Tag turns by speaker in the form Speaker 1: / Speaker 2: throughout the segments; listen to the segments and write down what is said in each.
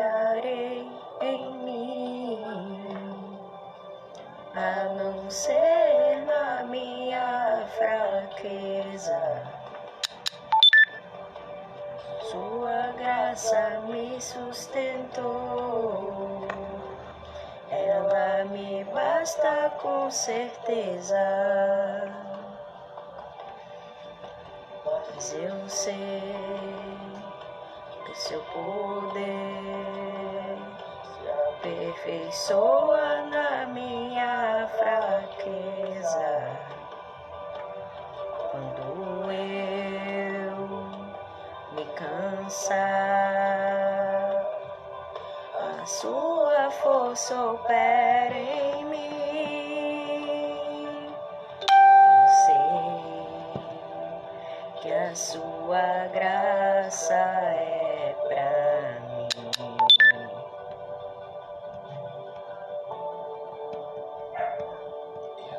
Speaker 1: gloriarei em mim, a não ser na minha fraqueza. Sua graça me sustentou, ela me basta com certeza. Mas eu sei que o seu poder se aperfeiçoa na minha fraqueza. Quando eu me cansar, a sua força opera em mim. Eu sei que a sua graça é pra mim.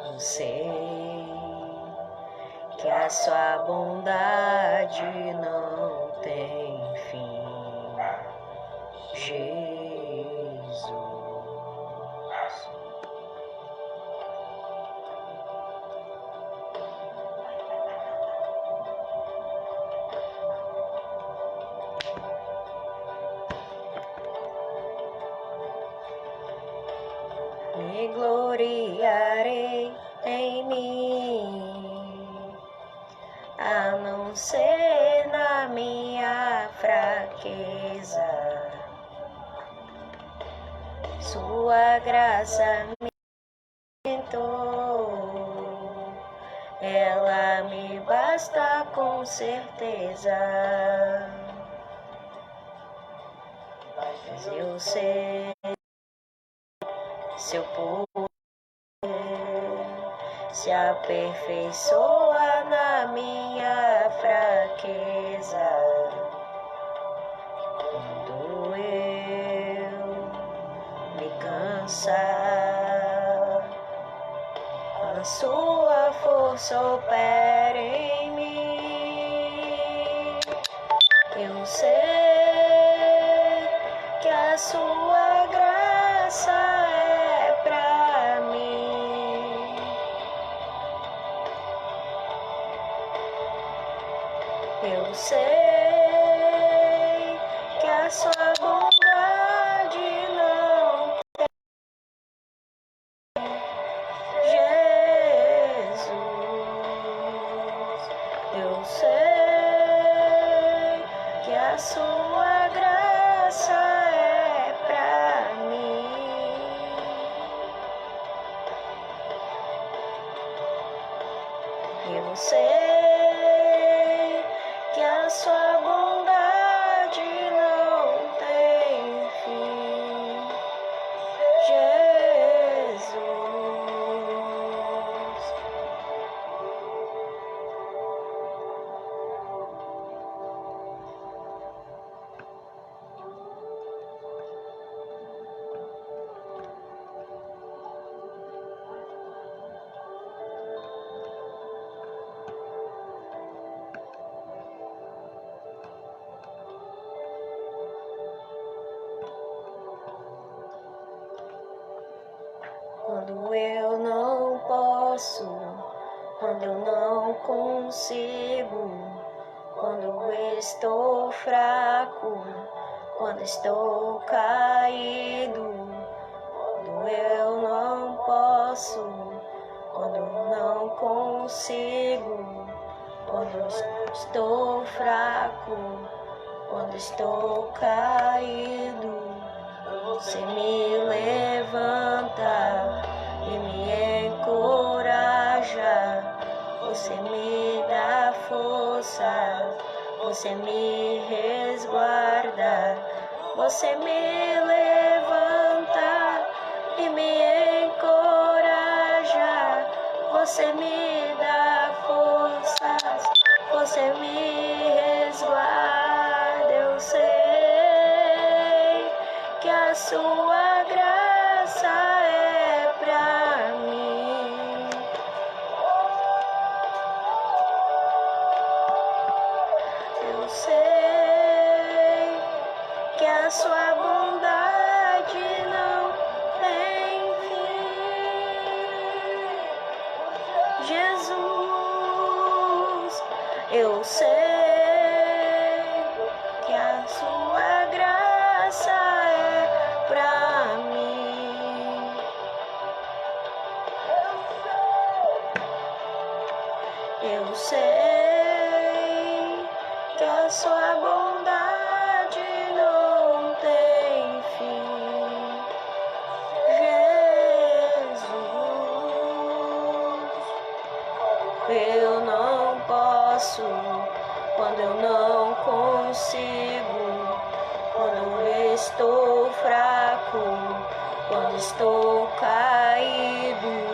Speaker 1: Eu sei que a sua bondade não tem fim, Jesus. Me gloriarei em mim, a não ser na minha fraqueza. Sua graça me sustentou, ela me basta com certeza. Mas eu sei seu poder se aperfeiçoa na minha fraqueza. Quando eu me cansar, a sua força opera em mim. Eu sei que a sua graça é pra mim. Eu sei que a sua bondade não tem, Jesus. Eu sei que a sua graça é pra mim. Eu sei que a sua bondade não tem fim, Jesus. Quando eu não posso, quando eu não consigo, quando eu estou fraco, quando estou caído, quando eu não posso, quando eu não consigo, quando eu estou fraco, quando estou caído, você me levanta e me encoraja, você me dá força, você me resguarda, você me levanta e me encoraja, você me dá forças, você me resguarda. Eu sei que a sua graça é pra mim. Eu sei que a sua bondade que a sua bondade não tem fim. Jesus, eu não posso quando eu não consigo, quando eu estou fraco, quando estou caído.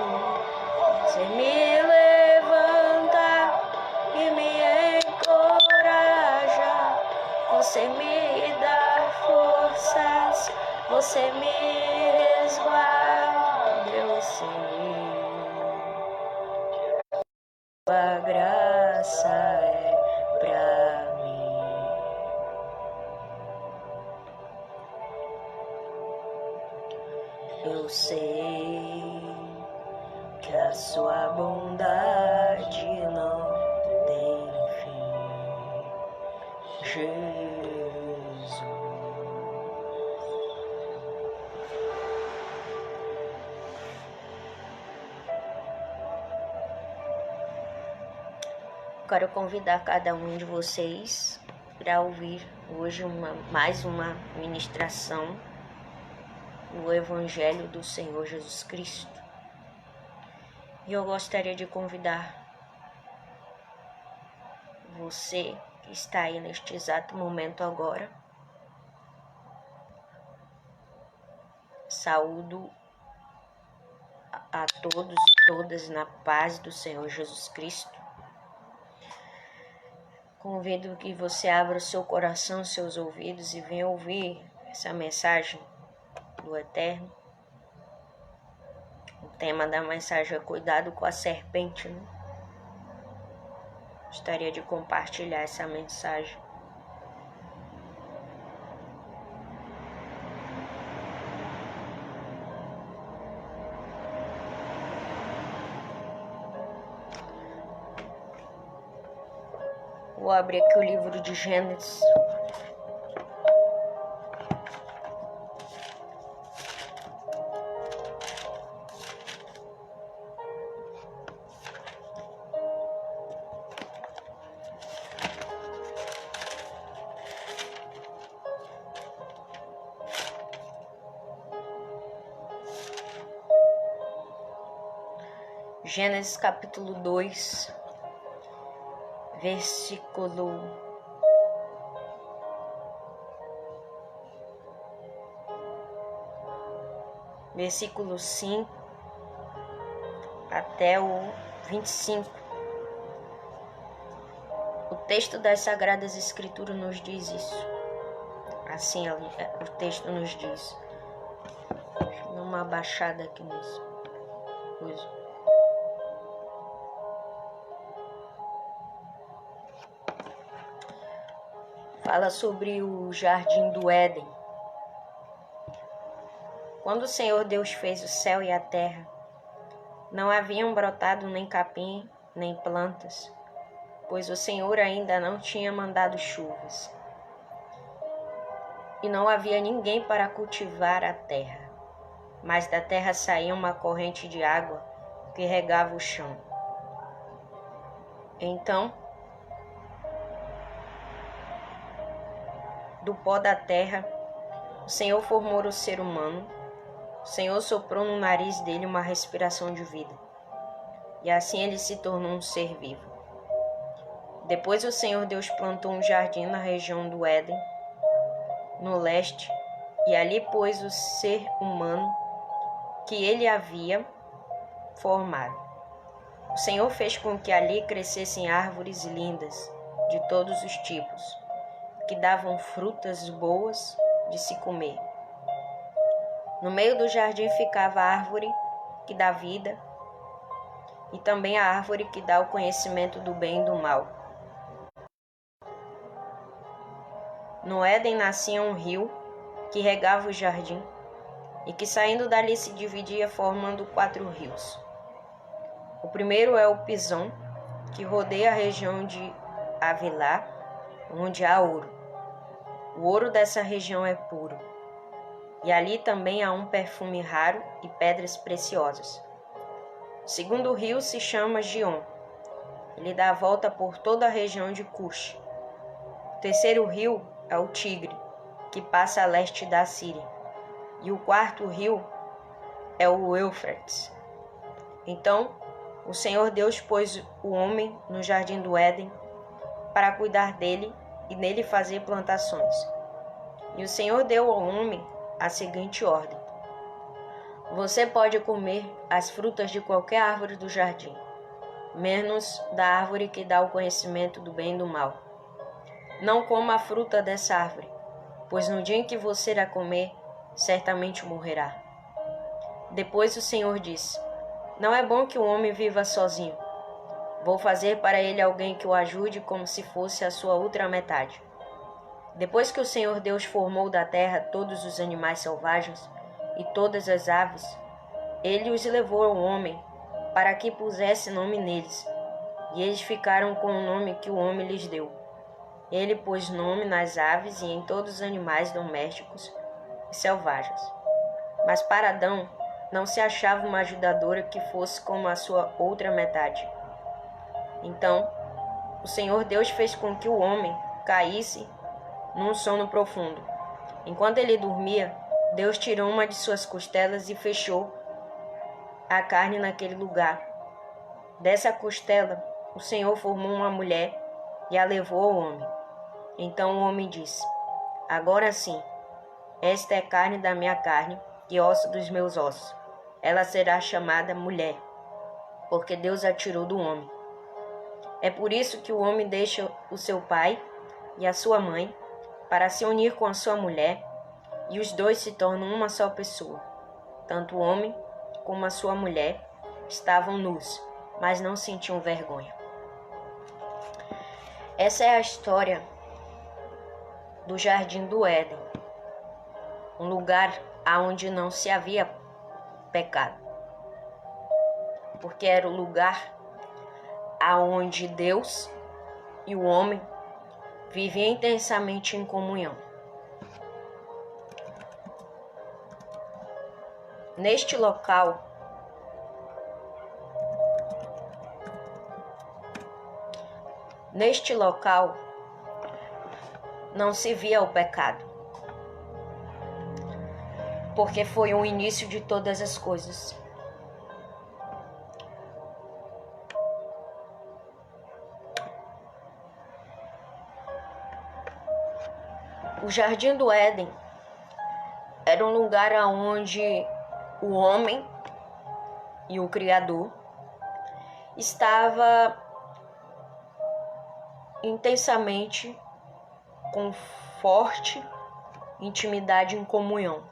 Speaker 1: Você me levanta e me encoraja, você me dá forças, você me resguarda. Eu sei, tua graça é pra mim. Eu sei que a sua bondade não tem fim, Jesus. Quero convidar cada um de vocês para ouvir hoje mais uma ministração no Evangelho do Senhor Jesus Cristo. E eu gostaria de convidar você que está aí neste exato momento agora. Saúdo a todos e todas na paz do Senhor Jesus Cristo. Convido que você abra o seu coração, seus ouvidos e venha ouvir essa mensagem do Eterno. O tema da mensagem é cuidado com a serpente, né? Gostaria de compartilhar essa mensagem. Vou abrir aqui o livro de Gênesis. Gênesis capítulo 2, versículo 5 até o 25. O texto das Sagradas Escrituras nos diz isso. Assim o texto nos diz. Deixa eu dar uma abaixada aqui nisso. Fala sobre o jardim do Éden. Quando o Senhor Deus fez o céu e a terra, não haviam brotado nem capim, nem plantas, pois o Senhor ainda não tinha mandado chuvas. E não havia ninguém para cultivar a terra, mas da terra saía uma corrente de água que regava o chão. Então, do pó da terra, o Senhor formou o ser humano. O Senhor soprou no nariz dele uma respiração de vida, e assim ele se tornou um ser vivo. Depois o Senhor Deus plantou um jardim na região do Éden, no leste, e ali pôs o ser humano que ele havia formado. O Senhor fez com que ali crescessem árvores lindas, de todos os tipos, que davam frutas boas de se comer. No meio do jardim ficava a árvore que dá vida e também a árvore que dá o conhecimento do bem e do mal. No Éden nascia um rio que regava o jardim e que saindo dali se dividia formando 4 rios. O primeiro é o Pison, que rodeia a região de Havilá, onde há ouro. O ouro dessa região é puro, e ali também há um perfume raro e pedras preciosas. O segundo rio se chama Gion. Ele dá a volta por toda a região de Cush. terceiro rio é o Tigre, que passa a leste da Síria. E o quarto rio é o Eufrates. Então, o Senhor Deus pôs o homem no jardim do Éden para cuidar dele e nele fazer plantações. E o Senhor deu ao homem a seguinte ordem: você pode comer as frutas de qualquer árvore do jardim, menos da árvore que dá o conhecimento do bem e do mal. Não coma a fruta dessa árvore, pois no dia em que você a comer, certamente morrerá. Depois o Senhor disse: não é bom que o homem viva sozinho. Vou fazer para ele alguém que o ajude como se fosse a sua outra metade. Depois que o Senhor Deus formou da terra todos os animais selvagens e todas as aves, ele os levou ao homem para que pusesse nome neles, e eles ficaram com o nome que o homem lhes deu. Ele pôs nome nas aves e em todos os animais domésticos e selvagens. Mas para Adão não se achava uma ajudadora que fosse como a sua outra metade. Então, o Senhor Deus fez com que o homem caísse num sono profundo. Enquanto ele dormia, Deus tirou uma de suas costelas e fechou a carne naquele lugar. Dessa costela, o Senhor formou uma mulher e a levou ao homem. Então o homem disse: agora sim, esta é carne da minha carne e osso dos meus ossos. Ela será chamada mulher, porque Deus a tirou do homem. É por isso que o homem deixa o seu pai e a sua mãe para se unir com a sua mulher, e os dois se tornam uma só pessoa. Tanto o homem como a sua mulher estavam nus, mas não sentiam vergonha. Essa é a história do Jardim do Éden, um lugar onde não se havia pecado, porque era o lugar aonde Deus e o homem viviam intensamente em comunhão. Neste local, não se via o pecado, porque foi o início de todas as coisas. O Jardim do Éden era um lugar onde o homem e o Criador estava intensamente com forte intimidade em comunhão.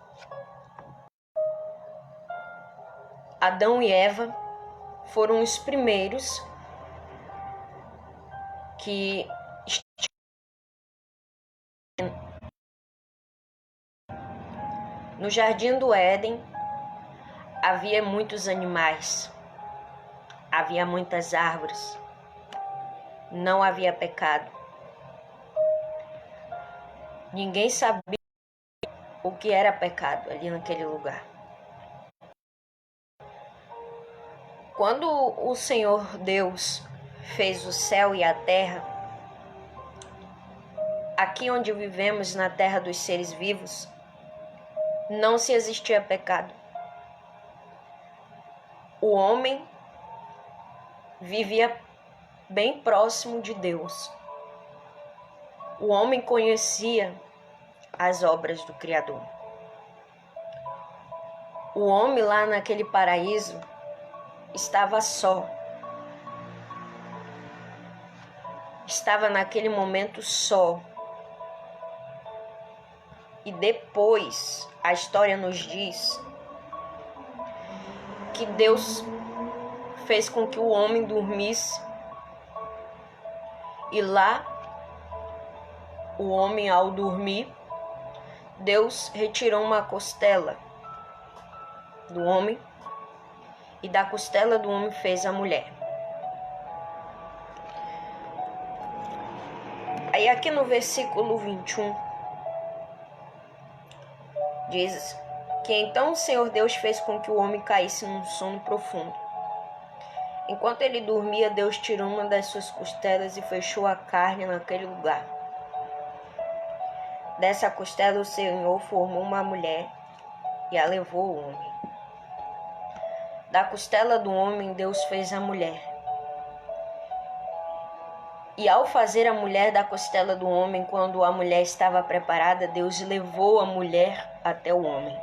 Speaker 1: Adão e Eva foram os primeiros que no Jardim do Éden havia muitos animais, havia muitas árvores, não havia pecado. Ninguém sabia o que era pecado ali naquele lugar. Quando o Senhor Deus fez o céu e a terra, aqui onde vivemos, na terra dos seres vivos, não se existia pecado. O homem vivia bem próximo de Deus. O homem conhecia as obras do Criador. O homem lá naquele paraíso estava só. Estava naquele momento só. E depois a história nos diz que Deus fez com que o homem dormisse. E lá, o homem, ao dormir, Deus retirou uma costela do homem e da costela do homem fez a mulher. Aí aqui no versículo 21 diz que então o Senhor Deus fez com que o homem caísse num sono profundo. Enquanto ele dormia, Deus tirou uma das suas costelas e fechou a carne naquele lugar. Dessa costela o Senhor formou uma mulher e a levou ao homem. Da costela do homem Deus fez a mulher. E ao fazer a mulher da costela do homem, quando a mulher estava preparada, Deus levou a mulher até o homem.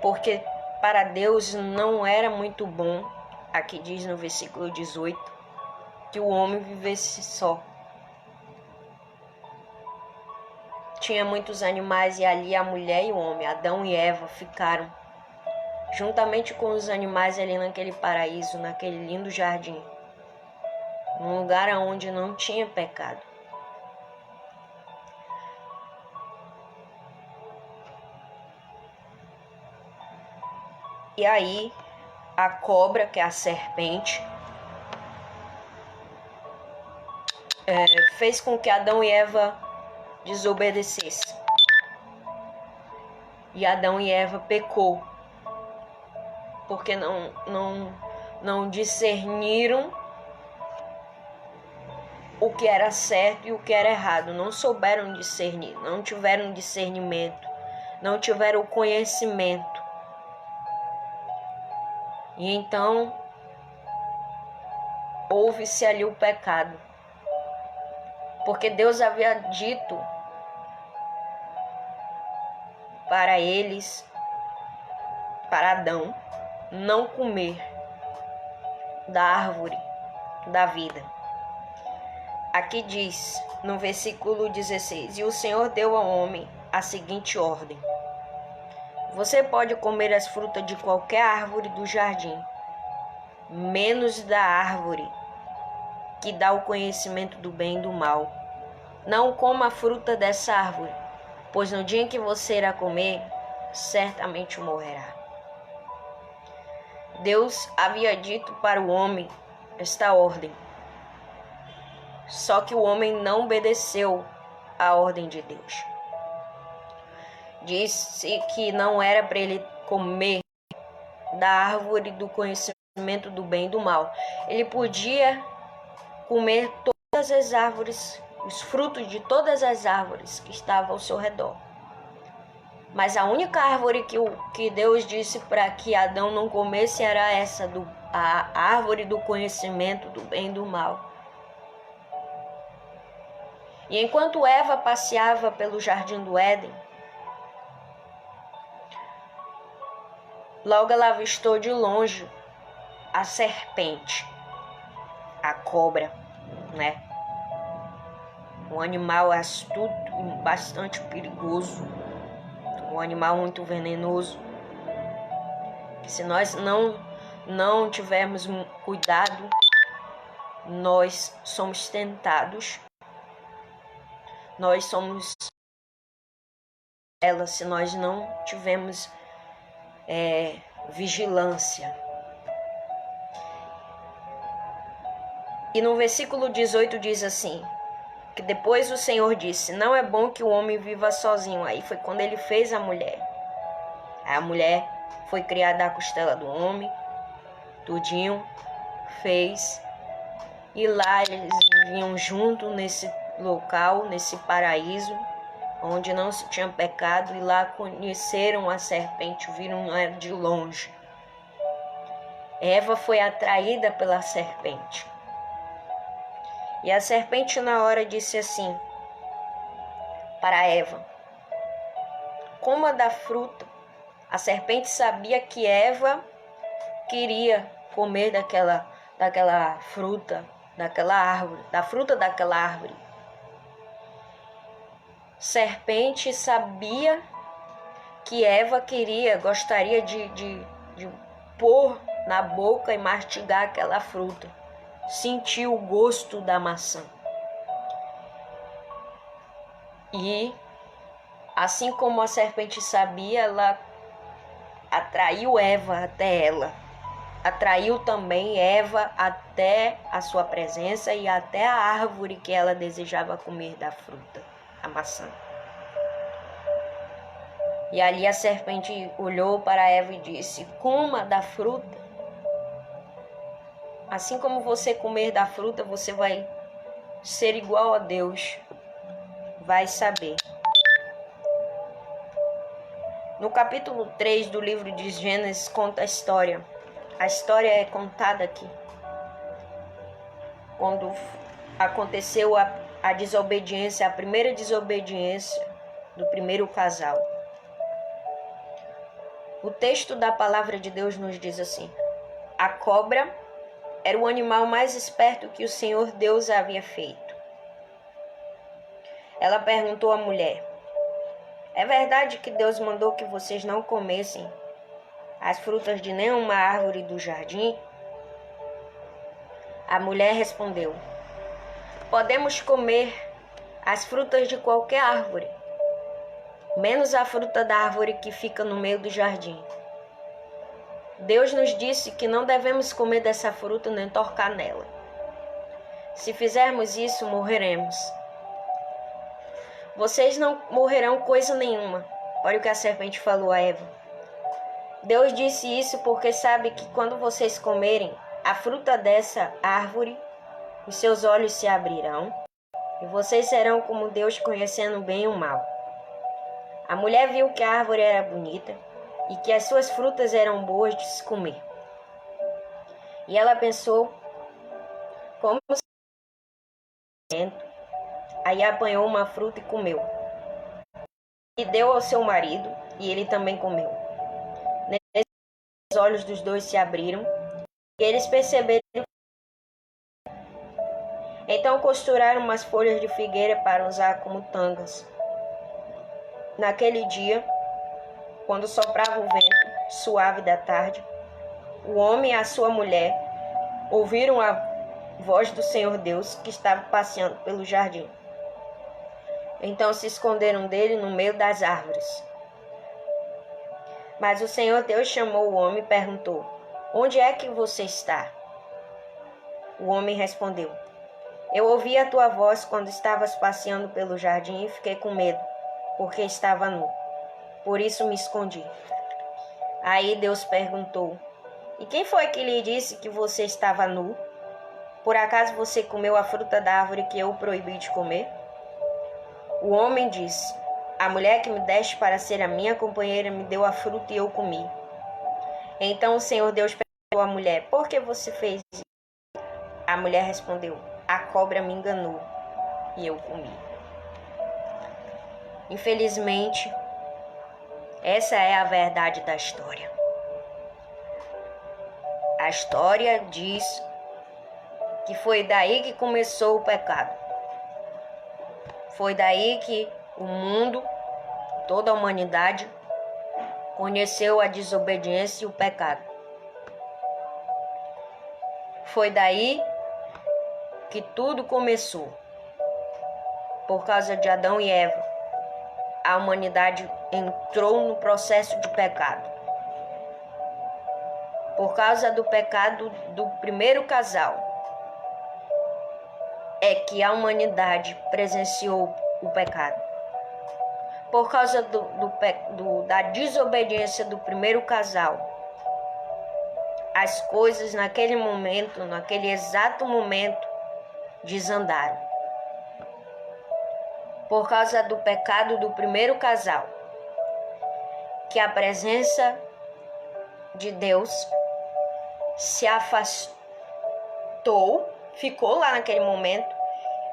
Speaker 1: Porque para Deus não era muito bom, aqui diz no versículo 18, que o homem vivesse só. Tinha muitos animais e ali a mulher e o homem, Adão e Eva, ficaram juntamente com os animais ali naquele paraíso, naquele lindo jardim, num lugar onde não tinha pecado. E aí, a cobra, que é a serpente, fez com que Adão e Eva desobedecessem. E Adão e Eva pecou, porque não discerniram o que era certo e o que era errado. Não souberam discernir, não tiveram discernimento, não tiveram conhecimento. E então houve-se ali o pecado. Porque Deus havia dito para eles, para Adão, não comer da árvore da vida. Aqui diz, no versículo 16, e o Senhor deu ao homem a seguinte ordem: você pode comer as frutas de qualquer árvore do jardim, menos da árvore que dá o conhecimento do bem e do mal. Não coma a fruta dessa árvore, pois no dia em que você irá comer, certamente morrerá. Deus havia dito para o homem esta ordem, só que o homem não obedeceu à ordem de Deus. Disse que não era para ele comer da árvore do conhecimento do bem e do mal. Ele podia comer todas as árvores, os frutos de todas as árvores que estavam ao seu redor. Mas a única árvore que Deus disse para que Adão não comesse era essa, a árvore do conhecimento do bem e do mal. E enquanto Eva passeava pelo jardim do Éden, logo ela avistou de longe a serpente, a cobra, né? Um animal astuto e bastante perigoso, um animal muito venenoso, que se nós não tivermos cuidado, nós somos tentados, nós somos ela se nós não tivermos vigilância. E no versículo 18 diz assim, que depois o Senhor disse, não é bom que o homem viva sozinho. Aí foi quando ele fez a mulher. A mulher foi criada da costela do homem, tudinho, fez. E lá eles viviam juntos nesse local, nesse paraíso, onde não se tinha pecado. E lá conheceram a serpente, viram ela de longe. Eva foi atraída pela serpente. E a serpente na hora disse assim para Eva, coma da fruta. A serpente sabia que Eva queria comer daquela fruta, daquela árvore, da fruta daquela árvore. Serpente sabia que Eva gostaria de pôr na boca e mastigar aquela fruta. Sentiu o gosto da maçã. E assim como a serpente sabia, ela atraiu Eva até ela. Atraiu também Eva até a sua presença e até a árvore que ela desejava comer da fruta, a maçã. E ali a serpente olhou para Eva e disse, coma da fruta. Assim como você comer da fruta, você vai ser igual a Deus, vai saber. No capítulo 3 do livro de Gênesis conta a história. A história é contada aqui. Quando aconteceu a desobediência, a primeira desobediência do primeiro casal. O texto da palavra de Deus nos diz assim: a cobra era o animal mais esperto que o Senhor Deus havia feito. Ela perguntou à mulher: é verdade que Deus mandou que vocês não comessem as frutas de nenhuma árvore do jardim? A mulher respondeu: podemos comer as frutas de qualquer árvore, menos a fruta da árvore que fica no meio do jardim. Deus nos disse que não devemos comer dessa fruta nem tocar nela. Se fizermos isso, morreremos. Vocês não morrerão coisa nenhuma. Olha o que a serpente falou a Eva. Deus disse isso porque sabe que quando vocês comerem a fruta dessa árvore, os seus olhos se abrirão e vocês serão como Deus, conhecendo o bem e o mal. A mulher viu que a árvore era bonita e que as suas frutas eram boas de se comer. E ela pensou como aí apanhou uma fruta e comeu. E deu ao seu marido, e ele também comeu. Os olhos dos dois se abriram, e eles perceberam. Então costuraram umas folhas de figueira para usar como tangas. Naquele dia, quando soprava o vento suave da tarde, o homem e a sua mulher ouviram a voz do Senhor Deus que estava passeando pelo jardim. Então se esconderam dele no meio das árvores. Mas o Senhor Deus chamou o homem e perguntou: onde é que você está? O homem respondeu: eu ouvi a tua voz quando estavas passeando pelo jardim e fiquei com medo, porque estava nu. Por isso me escondi. Aí Deus perguntou: e quem foi que lhe disse que você estava nu? Por acaso você comeu a fruta da árvore que eu proibi de comer? O homem disse: a mulher que me deste para ser a minha companheira me deu a fruta e eu comi. Então o Senhor Deus perguntou à mulher: por que você fez isso? A mulher respondeu: a cobra me enganou e eu comi. Infelizmente, essa é a verdade da história. A história diz que foi daí que começou o pecado. Foi daí que o mundo, toda a humanidade, conheceu a desobediência e o pecado. Foi daí que tudo começou. Por causa de Adão e Eva, a humanidade entrou no processo de pecado. Por causa do pecado do primeiro casal, é que a humanidade presenciou o pecado. Por causa da desobediência do primeiro casal, as coisas naquele momento, naquele exato momento, desandaram. Por causa do pecado do primeiro casal, que a presença de Deus se afastou, ficou lá naquele momento,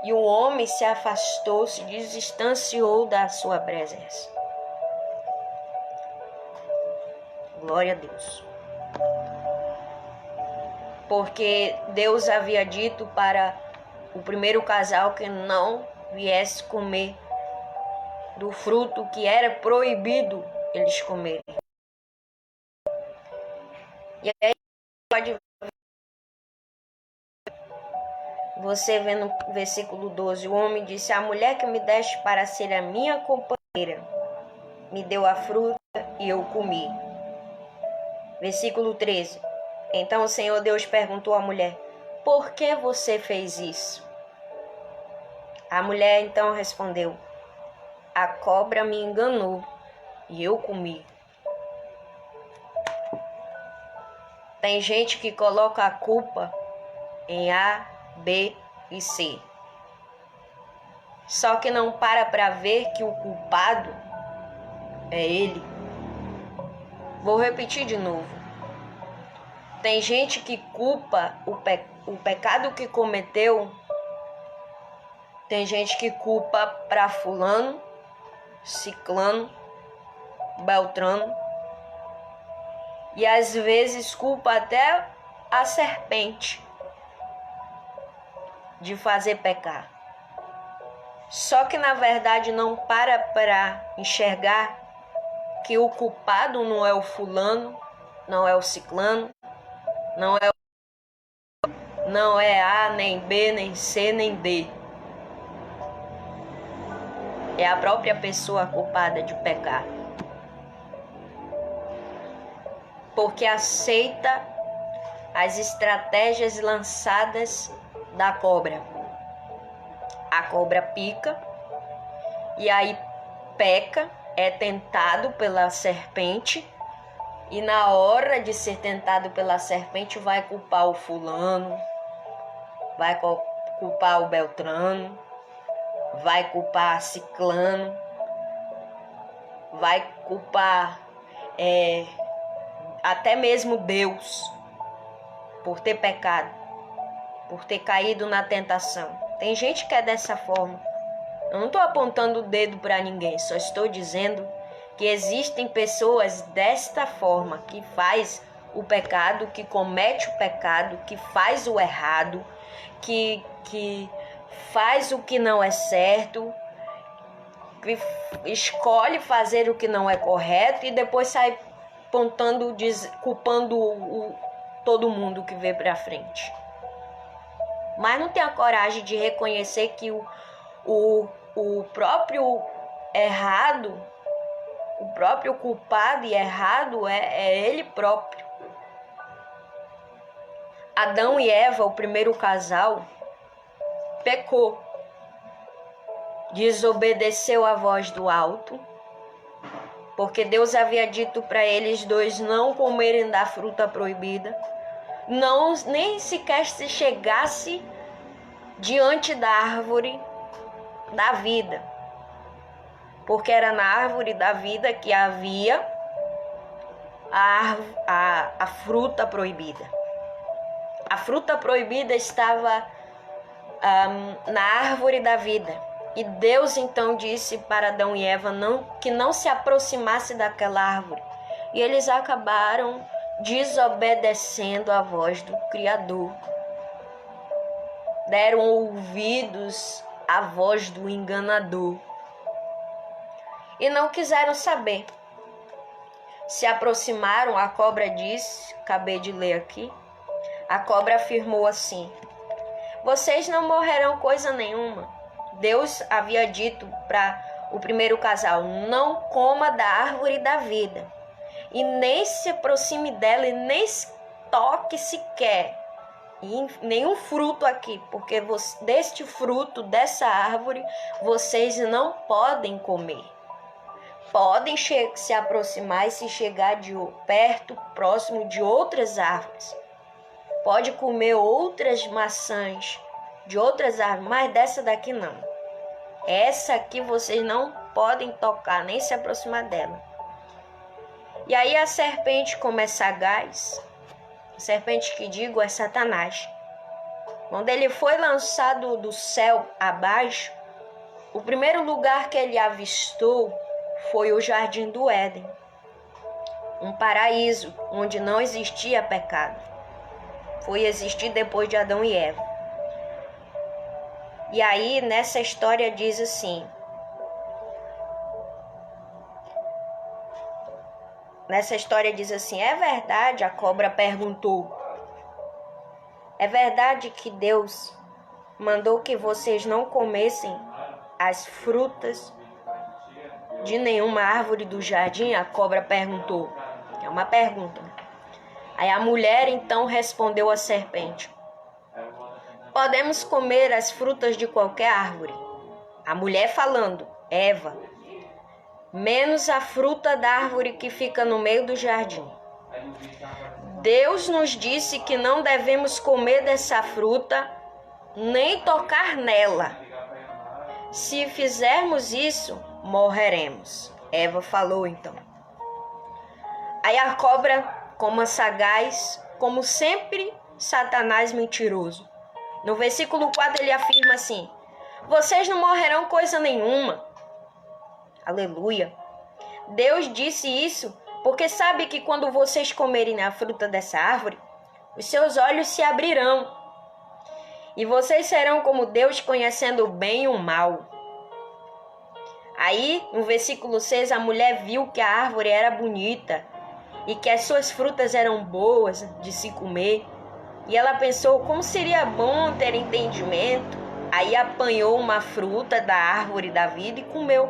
Speaker 1: e o homem se afastou, se distanciou da sua presença. Glória a Deus. Porque Deus havia dito para o primeiro casal que não viesse comer do fruto que era proibido eles comerem. E aí pode você vê no versículo 12, o homem disse: a mulher que me deste para ser a minha companheira me deu a fruta e eu comi. Versículo 13. Então o Senhor Deus perguntou à mulher: por que você fez isso? A mulher então respondeu: a cobra me enganou e eu comi. Tem gente que coloca a culpa em A, B e C. Só que não para ver que o culpado é ele. Vou repetir de novo. Tem gente que culpa o pecado que cometeu. Tem gente que culpa para fulano, ciclano, beltrano. E às vezes culpa até a serpente de fazer pecar. Só que na verdade não para enxergar que o culpado não é o fulano, não é o ciclano, não é A, nem B, nem C, nem D. É a própria pessoa culpada de pecar. Porque aceita as estratégias lançadas da cobra. A cobra pica e aí peca, é tentado pela serpente e na hora de ser tentado pela serpente vai culpar o fulano, vai culpar o beltrano, vai culpar ciclano, vai culpar até mesmo Deus por ter pecado, por ter caído na tentação. Tem gente que é dessa forma. Eu não estou apontando o dedo para ninguém, só estou dizendo que existem pessoas desta forma, que faz o pecado, que comete o pecado, que faz o errado, que faz o que não é certo, que escolhe fazer o que não é correto e depois sai apontando, culpando todo mundo que vê para frente. Mas não tem a coragem de reconhecer que o próprio errado, o próprio culpado e errado é ele próprio. Adão e Eva, o primeiro casal, pecou, desobedeceu a voz do alto, porque Deus havia dito para eles dois não comerem da fruta proibida, nem sequer se chegasse diante da árvore da vida, porque era na árvore da vida que havia a fruta proibida. A fruta proibida estava na árvore da vida. E Deus então disse para Adão e Eva que não se aproximasse daquela árvore. E eles acabaram desobedecendo a voz do Criador. Deram ouvidos à voz do enganador. E não quiseram saber. Se aproximaram, a cobra disse, acabei de ler aqui, a cobra afirmou assim: vocês não morrerão coisa nenhuma. Deus havia dito para o primeiro casal: não coma da árvore da vida, e nem se aproxime dela, e nem toque sequer nenhum fruto aqui, porque deste fruto, dessa árvore, vocês não podem comer. Podem se aproximar e se chegar de perto, próximo de outras árvores. Pode comer outras maçãs de outras árvores, mas dessa daqui não. Essa aqui vocês não podem tocar, nem se aproximar dela. E aí a serpente, como é sagaz, a serpente que digo é Satanás. Quando ele foi lançado do céu abaixo, o primeiro lugar que ele avistou foi o Jardim do Éden, um paraíso onde não existia pecado. Foi existir depois de Adão e Eva. E aí nessa história diz assim: é verdade, a cobra perguntou, é verdade que Deus mandou que vocês não comessem as frutas de nenhuma árvore do jardim? A cobra perguntou. É uma pergunta. Aí a mulher então respondeu à serpente: podemos comer as frutas de qualquer árvore. A mulher falando, Eva, menos a fruta da árvore que fica no meio do jardim. Deus nos disse que não devemos comer dessa fruta, nem tocar nela. Se fizermos isso, morreremos. Eva falou então. Aí a cobra, como sagaz, como sempre, Satanás mentiroso. No versículo 4 ele afirma assim: vocês não morrerão coisa nenhuma. Aleluia. Deus disse isso porque sabe que quando vocês comerem a fruta dessa árvore, os seus olhos se abrirão. E vocês serão como Deus, conhecendo o bem e o mal. Aí, no versículo 6, a mulher viu que a árvore era bonita e que as suas frutas eram boas de se comer. E ela pensou como seria bom ter entendimento. Aí apanhou uma fruta da árvore da vida e comeu.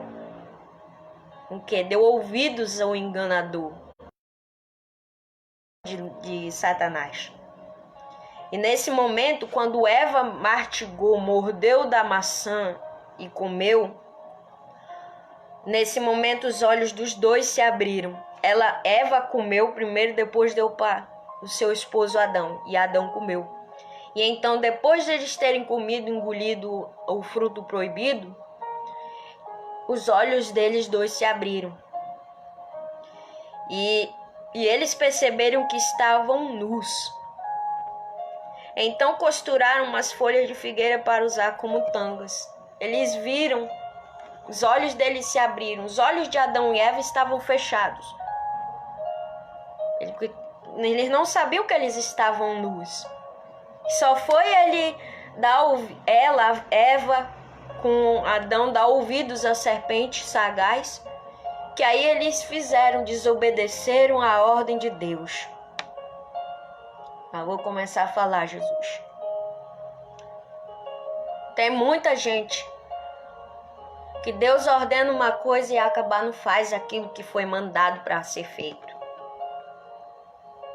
Speaker 1: O que? Deu ouvidos ao enganador de Satanás. E nesse momento, quando Eva mastigou, mordeu da maçã e comeu, nesse momento os olhos dos dois se abriram. Eva comeu primeiro, depois deu para o seu esposo Adão, e Adão comeu. E então, depois de eles terem comido, engolido o fruto proibido, os olhos deles dois se abriram. E eles perceberam que estavam nus. Então costuraram umas folhas de figueira para usar como tangas. Eles viram, os olhos deles se abriram. Os olhos de Adão e Eva estavam fechados. Eles não sabiam que eles estavam nus. Só foi Eva, com Adão, dar ouvidos à serpente sagaz, que aí eles desobedeceram a ordem de Deus. Mas vou começar a falar, Jesus. Tem muita gente que Deus ordena uma coisa e acabar não faz aquilo que foi mandado para ser feito.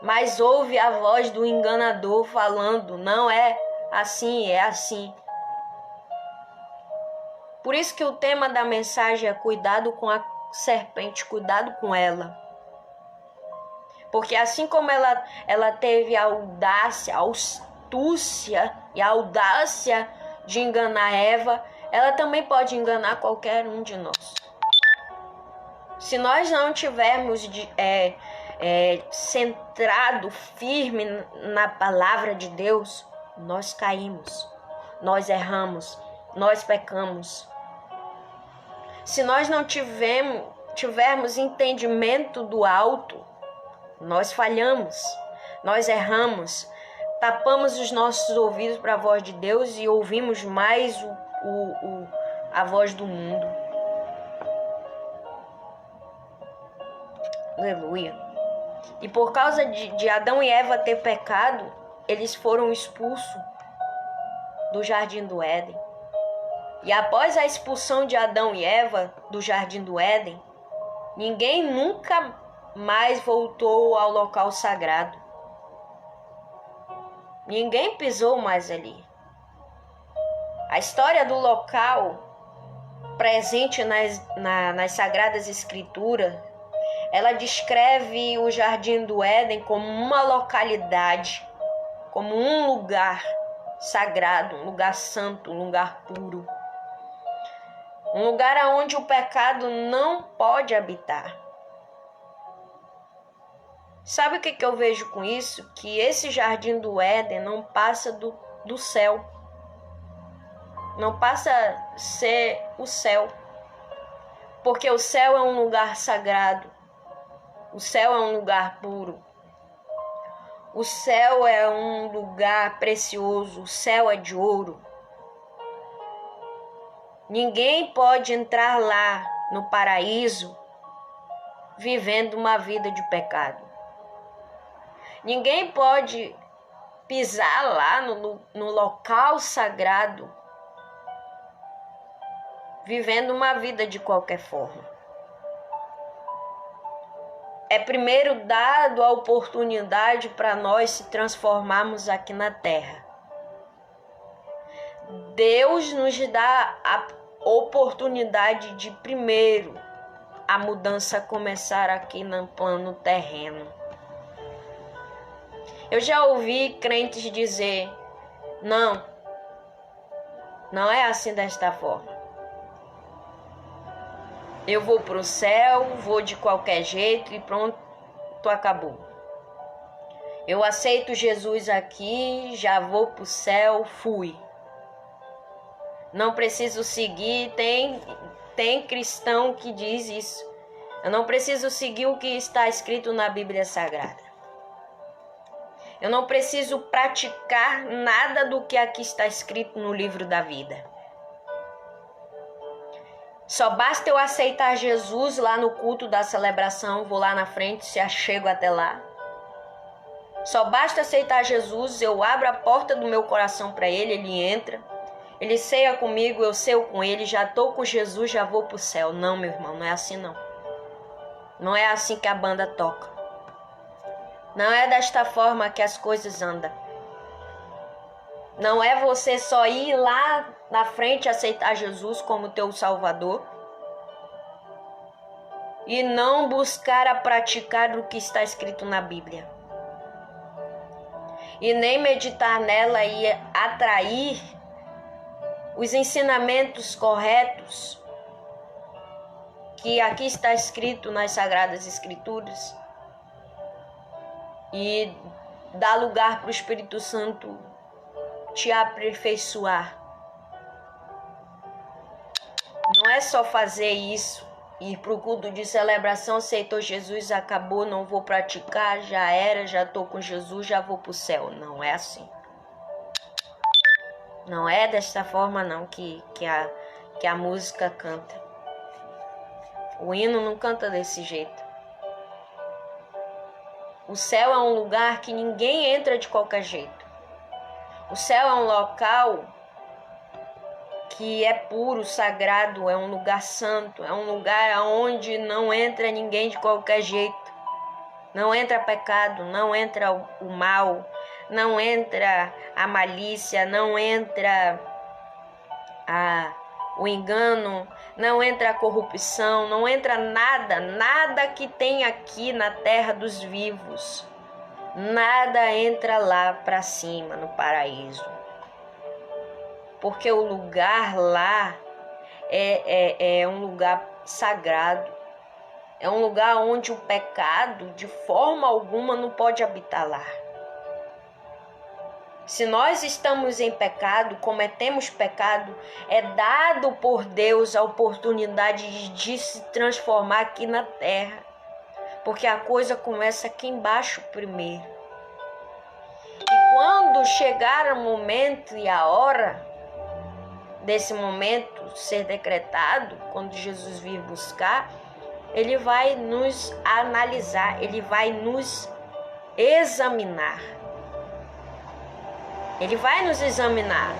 Speaker 1: Mas ouve a voz do enganador falando, não é assim, é assim. Por isso que o tema da mensagem é cuidado com a serpente, cuidado com ela. Porque assim como ela teve a audácia, a astúcia e a audácia de enganar Eva, ela também pode enganar qualquer um de nós. Se nós não tivermos centrado, firme na palavra de Deus, nós caímos, nós erramos, nós pecamos. Se nós não tivermos entendimento do alto, nós falhamos, nós erramos, tapamos os nossos ouvidos para a voz de Deus e ouvimos mais a voz do mundo. Aleluia. E por causa de Adão e Eva ter pecado, eles foram expulsos do Jardim do Éden. E após a expulsão de Adão e Eva do Jardim do Éden, ninguém nunca mais voltou ao local sagrado. Ninguém pisou mais ali. A história do local presente nas Sagradas Escrituras, ela descreve o Jardim do Éden como uma localidade, como um lugar sagrado, um lugar santo, um lugar puro. Um lugar onde o pecado não pode habitar. Sabe o que eu vejo com isso? Que esse Jardim do Éden não passa do céu. Não passa a ser o céu. Porque o céu é um lugar sagrado. O céu é um lugar puro. O céu é um lugar precioso. O céu é de ouro. Ninguém pode entrar lá no paraíso vivendo uma vida de pecado. Ninguém pode pisar lá no local sagrado vivendo uma vida de qualquer forma. É primeiro dado a oportunidade para nós se transformarmos aqui na terra. Deus nos dá a oportunidade de primeiro a mudança começar aqui no plano terreno. Eu já ouvi crentes dizer, não é assim desta forma. Eu vou para o céu, vou de qualquer jeito e pronto, acabou. Eu aceito Jesus aqui, já vou para o céu, fui. Não preciso seguir, tem cristão que diz isso. Eu não preciso seguir o que está escrito na Bíblia Sagrada. Eu não preciso praticar nada do que aqui está escrito no livro da vida. Só basta eu aceitar Jesus lá no culto da celebração, vou lá na frente, se chego até lá. Só basta aceitar Jesus, eu abro a porta do meu coração para Ele, Ele entra. Ele ceia comigo, eu ceio com Ele, já estou com Jesus, já vou para o céu. Não, meu irmão, não é assim não. Não é assim que a banda toca. Não é desta forma que as coisas andam. Não é você só ir lá na frente aceitar Jesus como teu Salvador e não buscar a praticar o que está escrito na Bíblia. E nem meditar nela e atrair os ensinamentos corretos que aqui está escrito nas Sagradas Escrituras e dar lugar para o Espírito Santo te aperfeiçoar. Não é só fazer isso, ir para o culto de celebração, aceitou Jesus, acabou, não vou praticar, já era, já estou com Jesus, já vou para o céu. Não é assim. Não é desta forma não que a música canta. O hino não canta desse jeito. O céu é um lugar que ninguém entra de qualquer jeito. O céu é um local que é puro, sagrado, é um lugar santo, é um lugar onde não entra ninguém de qualquer jeito. Não entra pecado, não entra o mal, não entra a malícia, não entra o engano, não entra a corrupção, não entra nada que tem aqui na terra dos vivos. Nada entra lá para cima, no paraíso. Porque o lugar lá é um lugar sagrado. É um lugar onde o pecado, de forma alguma, não pode habitar lá. Se nós estamos em pecado, cometemos pecado, é dado por Deus a oportunidade de se transformar aqui na terra. Porque a coisa começa aqui embaixo primeiro. E quando chegar o momento e a hora desse momento ser decretado, quando Jesus vir buscar, Ele vai nos analisar, Ele vai nos examinar. Ele vai nos examinar.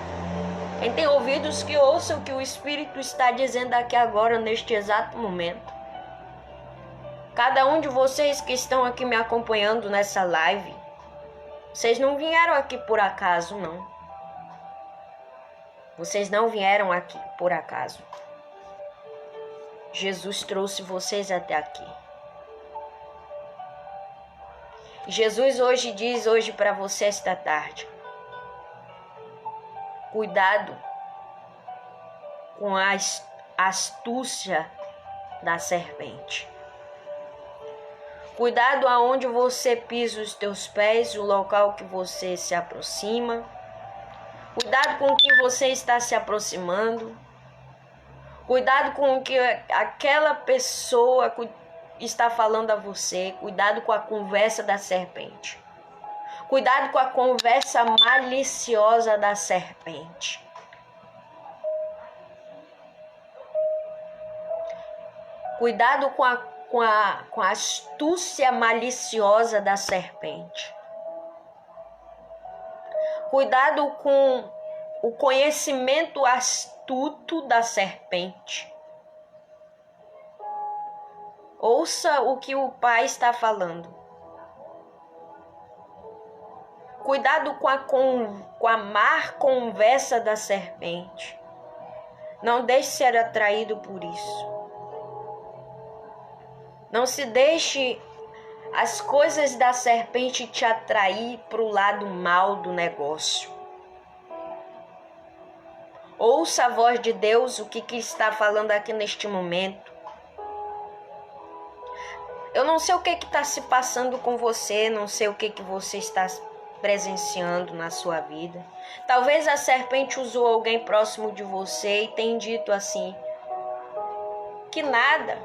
Speaker 1: Quem tem ouvidos que ouçam o que o Espírito está dizendo aqui agora, neste exato momento. Cada um de vocês que estão aqui me acompanhando nessa live, vocês não vieram aqui por acaso, não. Vocês não vieram aqui por acaso. Jesus trouxe vocês até aqui. Jesus hoje diz para você esta tarde: cuidado com a astúcia da serpente. Cuidado aonde você pisa os teus pés, o local que você se aproxima. Cuidado com o que você está se aproximando. Cuidado com o que aquela pessoa está falando a você. Cuidado com a conversa da serpente. Cuidado com a conversa maliciosa da serpente. Cuidado com a astúcia maliciosa da serpente. Cuidado com o conhecimento astuto da serpente. Ouça o que o Pai está falando. Cuidado com a má conversa da serpente. Não deixe ser atraído por isso. Não se deixe as coisas da serpente te atrair para o lado mal do negócio. Ouça a voz de Deus, o que está falando aqui neste momento. Eu não sei o que está se passando com você, não sei o que você está presenciando na sua vida. Talvez a serpente usou alguém próximo de você e tem dito assim, que nada,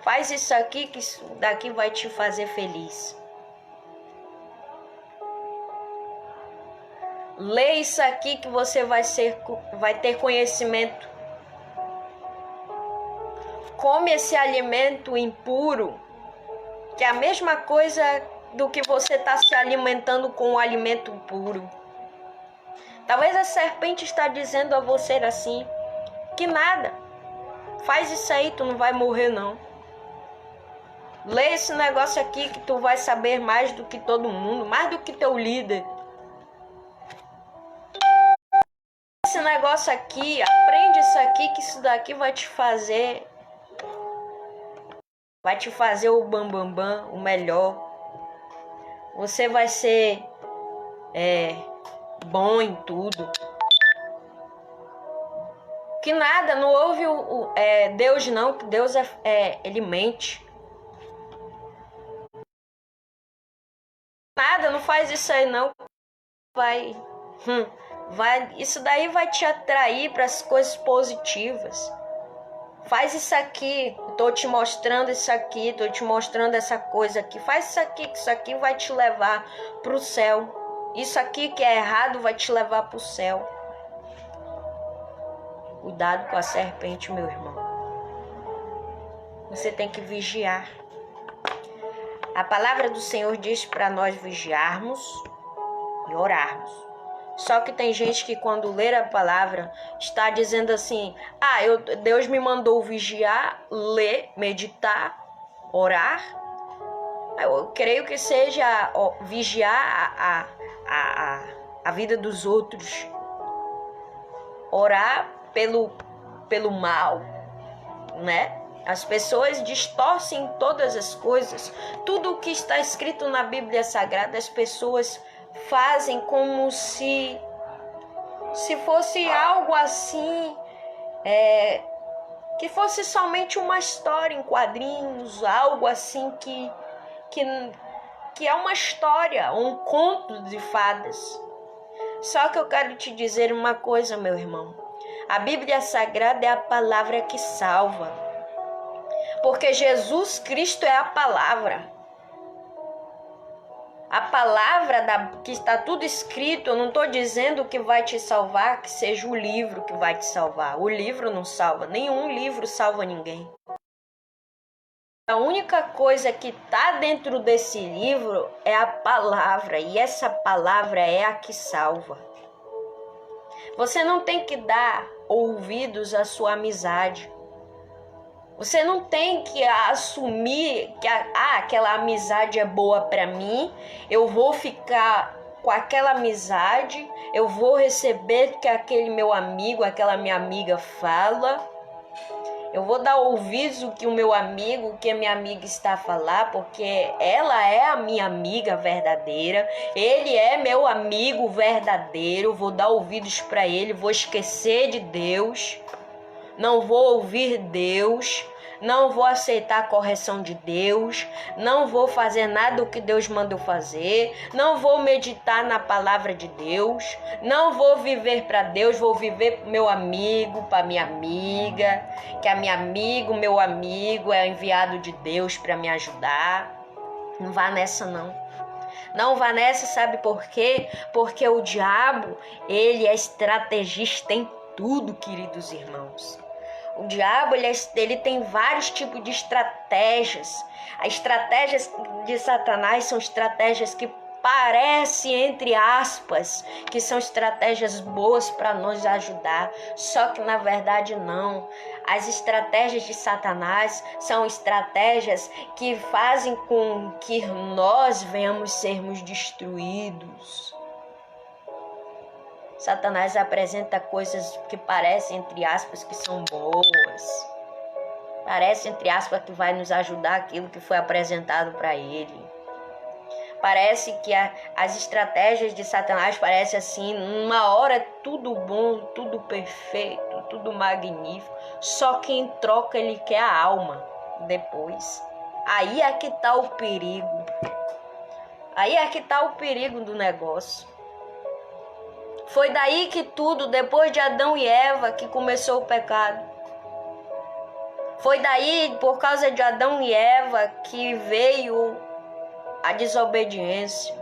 Speaker 1: faz isso aqui que isso daqui vai te fazer feliz. Lê isso aqui que você vai ter conhecimento. Come esse alimento impuro, que é a mesma coisa do que você está se alimentando com o alimento puro. Talvez a serpente está dizendo a você assim, que nada, faz isso aí, tu não vai morrer não. Lê esse negócio aqui que tu vai saber mais do que todo mundo, mais do que teu líder. Esse negócio aqui, aprende isso aqui que isso daqui vai te fazer o bambambam, o melhor. Você vai ser bom em tudo. Que nada, não ouve Deus não, que Deus ele mente. Nada, não faz isso aí não. Isso daí vai te atrair para as coisas positivas. Faz isso aqui, tô te mostrando isso aqui, tô te mostrando essa coisa aqui. Faz isso aqui, que isso aqui vai te levar pro céu. Isso aqui que é errado vai te levar pro céu. Cuidado com a serpente, meu irmão. Você tem que vigiar. A palavra do Senhor diz para nós vigiarmos e orarmos. Só que tem gente que quando ler a palavra está dizendo assim, Deus me mandou vigiar, ler, meditar, orar. Eu creio que seja vigiar a vida dos outros. Orar pelo mal, né? As pessoas distorcem todas as coisas. Tudo o que está escrito na Bíblia Sagrada, as pessoas fazem como se fosse algo assim, que fosse somente uma história em quadrinhos, algo assim que é uma história, um conto de fadas. Só que eu quero te dizer uma coisa, meu irmão. A Bíblia Sagrada é a palavra que salva. Porque Jesus Cristo é a palavra. A palavra que está tudo escrito, eu não estou dizendo que vai te salvar, que seja o livro que vai te salvar. O livro não salva, nenhum livro salva ninguém. A única coisa que está dentro desse livro é a palavra, e essa palavra é a que salva. Você não tem que dar ouvidos à sua amizade. Você não tem que assumir que aquela amizade é boa para mim, eu vou ficar com aquela amizade, eu vou receber o que aquele meu amigo, aquela minha amiga fala, eu vou dar ouvidos ao que o meu amigo, o que a minha amiga está a falar, porque ela é a minha amiga verdadeira, ele é meu amigo verdadeiro, vou dar ouvidos para ele, vou esquecer de Deus. Não vou ouvir Deus, não vou aceitar a correção de Deus, não vou fazer nada do que Deus mandou fazer, não vou meditar na palavra de Deus, não vou viver para Deus, vou viver para meu amigo, para minha amiga, que a minha amigo, meu amigo é enviado de Deus para me ajudar. Não vá nessa não. Não vá nessa, sabe por quê? Porque o diabo, ele é estrategista em tudo, queridos irmãos. O diabo, ele tem vários tipos de estratégias. As estratégias de Satanás são estratégias que parecem, entre aspas, que são estratégias boas para nos ajudar. Só que, na verdade, não. As estratégias de Satanás são estratégias que fazem com que nós venhamos sermos destruídos. Satanás apresenta coisas que parecem, entre aspas, que são boas. Parece, entre aspas, que vai nos ajudar aquilo que foi apresentado para ele. Parece que as estratégias de Satanás parecem assim, numa hora tudo bom, tudo perfeito, tudo magnífico. Só que em troca ele quer a alma depois. Aí é que tá o perigo. Aí é que tá o perigo do negócio. Foi daí que tudo, depois de Adão e Eva, que começou o pecado. Foi daí, por causa de Adão e Eva, que veio a desobediência.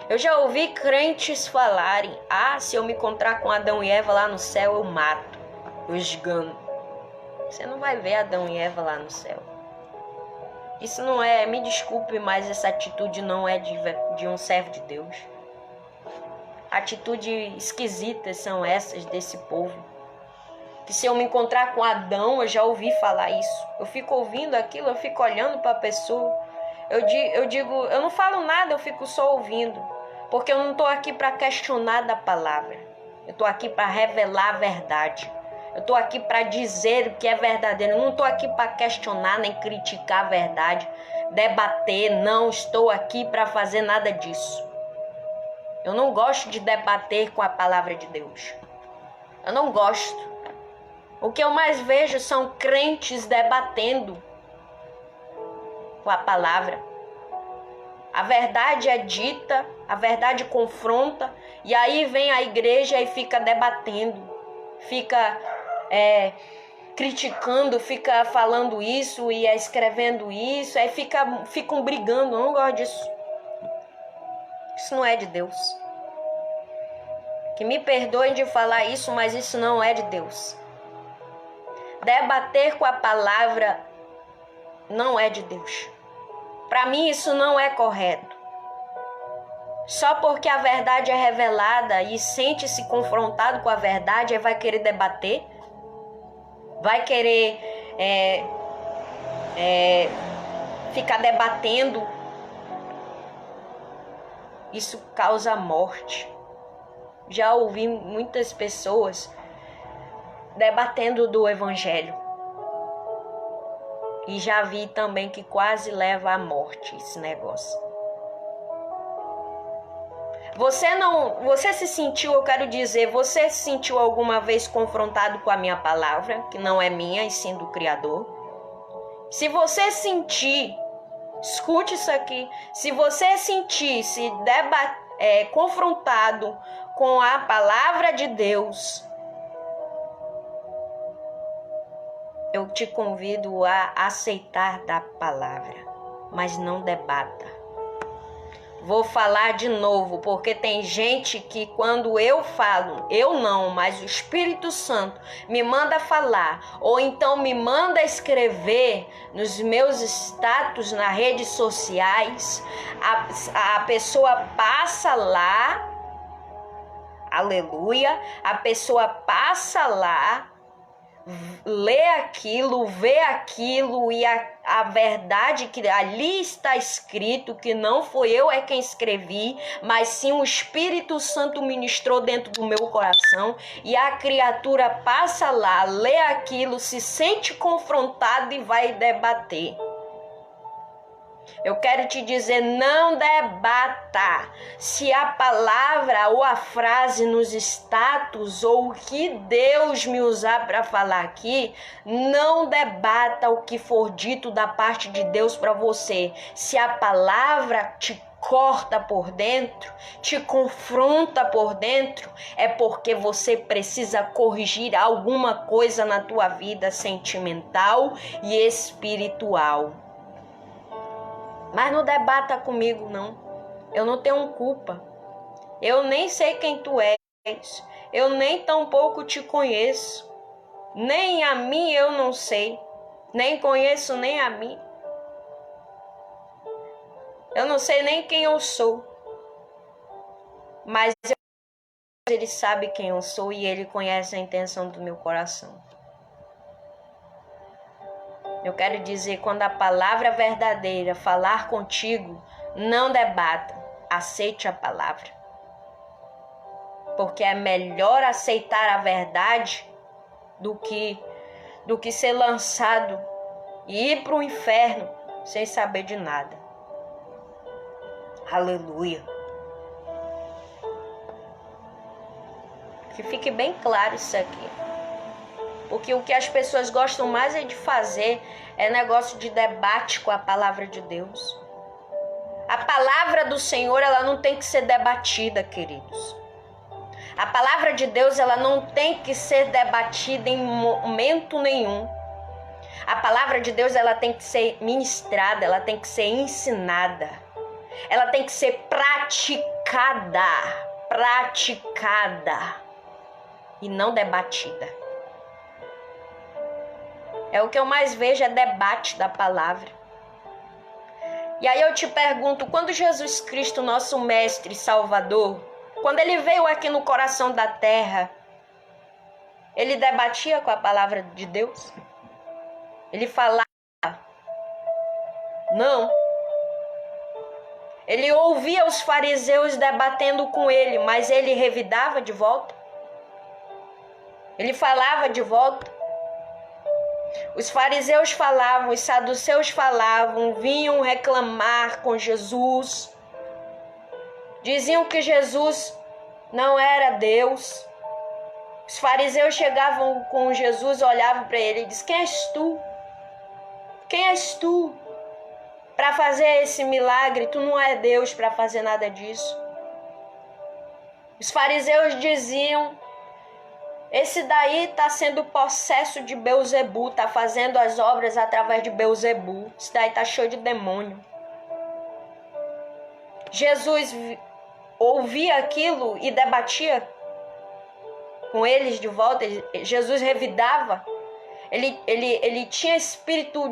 Speaker 1: Eu já ouvi crentes falarem: se eu me encontrar com Adão e Eva lá no céu, eu mato, eu esgano. Você não vai ver Adão e Eva lá no céu. Isso não é, me desculpe, mas essa atitude não é de um servo de Deus. Atitudes esquisitas são essas desse povo. Que se eu me encontrar com Adão, eu já ouvi falar isso. Eu fico ouvindo aquilo, eu fico olhando para a pessoa. Eu digo, eu não falo nada, eu fico só ouvindo. Porque eu não estou aqui para questionar da palavra. Eu estou aqui para revelar a verdade. Eu estou aqui para dizer o que é verdadeiro. Eu não estou aqui para questionar nem criticar a verdade, debater. Não estou aqui para fazer nada disso. Eu não gosto de debater com a palavra de Deus. Eu não gosto. O que eu mais vejo são crentes debatendo com a palavra. A verdade é dita, a verdade confronta, e aí vem a igreja e fica debatendo, fica criticando, fica falando isso e escrevendo isso, aí ficam brigando. Eu não gosto disso. Isso não é de Deus. Que me perdoem de falar isso, mas isso não é de Deus. Debater com a palavra não é de Deus. Para mim isso não é correto. Só porque a verdade é revelada e sente-se confrontado com a verdade, aí vai querer debater, vai querer ficar debatendo. Isso causa morte. Já ouvi muitas pessoas debatendo do evangelho. E já vi também que quase leva à morte esse negócio. Você se sentiu, eu quero dizer, você se sentiu alguma vez confrontado com a minha palavra, que não é minha e sim do Criador? Se você sentir, escute isso aqui, se você sentir se confrontado com a palavra de Deus, eu te convido a aceitar da palavra, mas não debata. Vou falar de novo, porque tem gente que quando eu falo, eu não, mas o Espírito Santo me manda falar, ou então me manda escrever nos meus status nas redes sociais, a pessoa passa lá, aleluia, a pessoa passa lá, lê aquilo, vê aquilo e a verdade que ali está escrito, que não foi eu quem escrevi, mas sim o Espírito Santo ministrou dentro do meu coração, e a criatura passa lá, lê aquilo, se sente confrontada e vai debater. Eu quero te dizer, não debata. Se a palavra ou a frase nos status ou o que Deus me usar para falar aqui, não debata o que for dito da parte de Deus para você. Se a palavra te corta por dentro, te confronta por dentro, é porque você precisa corrigir alguma coisa na tua vida sentimental e espiritual. Mas não debata comigo, não. Eu não tenho culpa. Eu nem sei quem tu és. Eu nem tampouco te conheço. Nem a mim eu não sei. Nem conheço nem a mim. Eu não sei nem quem eu sou. Mas ele sabe quem eu sou e ele conhece a intenção do meu coração. Eu quero dizer, quando a palavra verdadeira falar contigo, não debata, aceite a palavra. Porque é melhor aceitar a verdade do que ser lançado e ir para o inferno sem saber de nada. Aleluia. Que fique bem claro isso aqui. Porque o que as pessoas gostam mais é de fazer é negócio de debate com a palavra de Deus. A palavra do Senhor, ela não tem que ser debatida, queridos. A palavra de Deus, ela não tem que ser debatida em momento nenhum. A palavra de Deus, ela tem que ser ministrada, ela tem que ser ensinada. Ela tem que ser praticada e não debatida. É o que eu mais vejo, é debate da palavra. E aí eu te pergunto, quando Jesus Cristo, nosso Mestre e Salvador, quando ele veio aqui no coração da terra, ele debatia com a palavra de Deus? Ele falava? Não. Ele ouvia os fariseus debatendo com ele, mas ele revidava de volta? Ele falava de volta? Os fariseus falavam, os saduceus falavam, vinham reclamar com Jesus. Diziam que Jesus não era Deus. Os fariseus chegavam com Jesus, olhavam para ele e diziam: quem és tu? Quem és tu para fazer esse milagre? Tu não é Deus para fazer nada disso. Os fariseus diziam: esse daí está sendo possesso de Belzebu, está fazendo as obras através de Belzebu. Esse daí está cheio de demônio. Jesus ouvia aquilo e debatia com eles de volta. Jesus revidava. Ele tinha espírito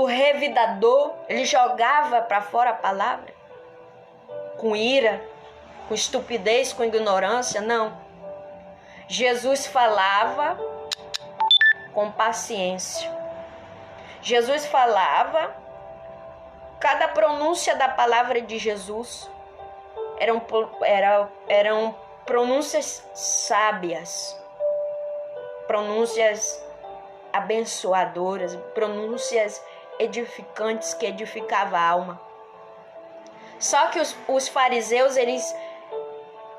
Speaker 1: revidador. Ele jogava para fora a palavra com ira, com estupidez, com ignorância. Não. Jesus falava com paciência. Jesus falava, cada pronúncia da palavra de Jesus eram pronúncias sábias, pronúncias abençoadoras, pronúncias edificantes que edificavam a alma. Só que os fariseus, eles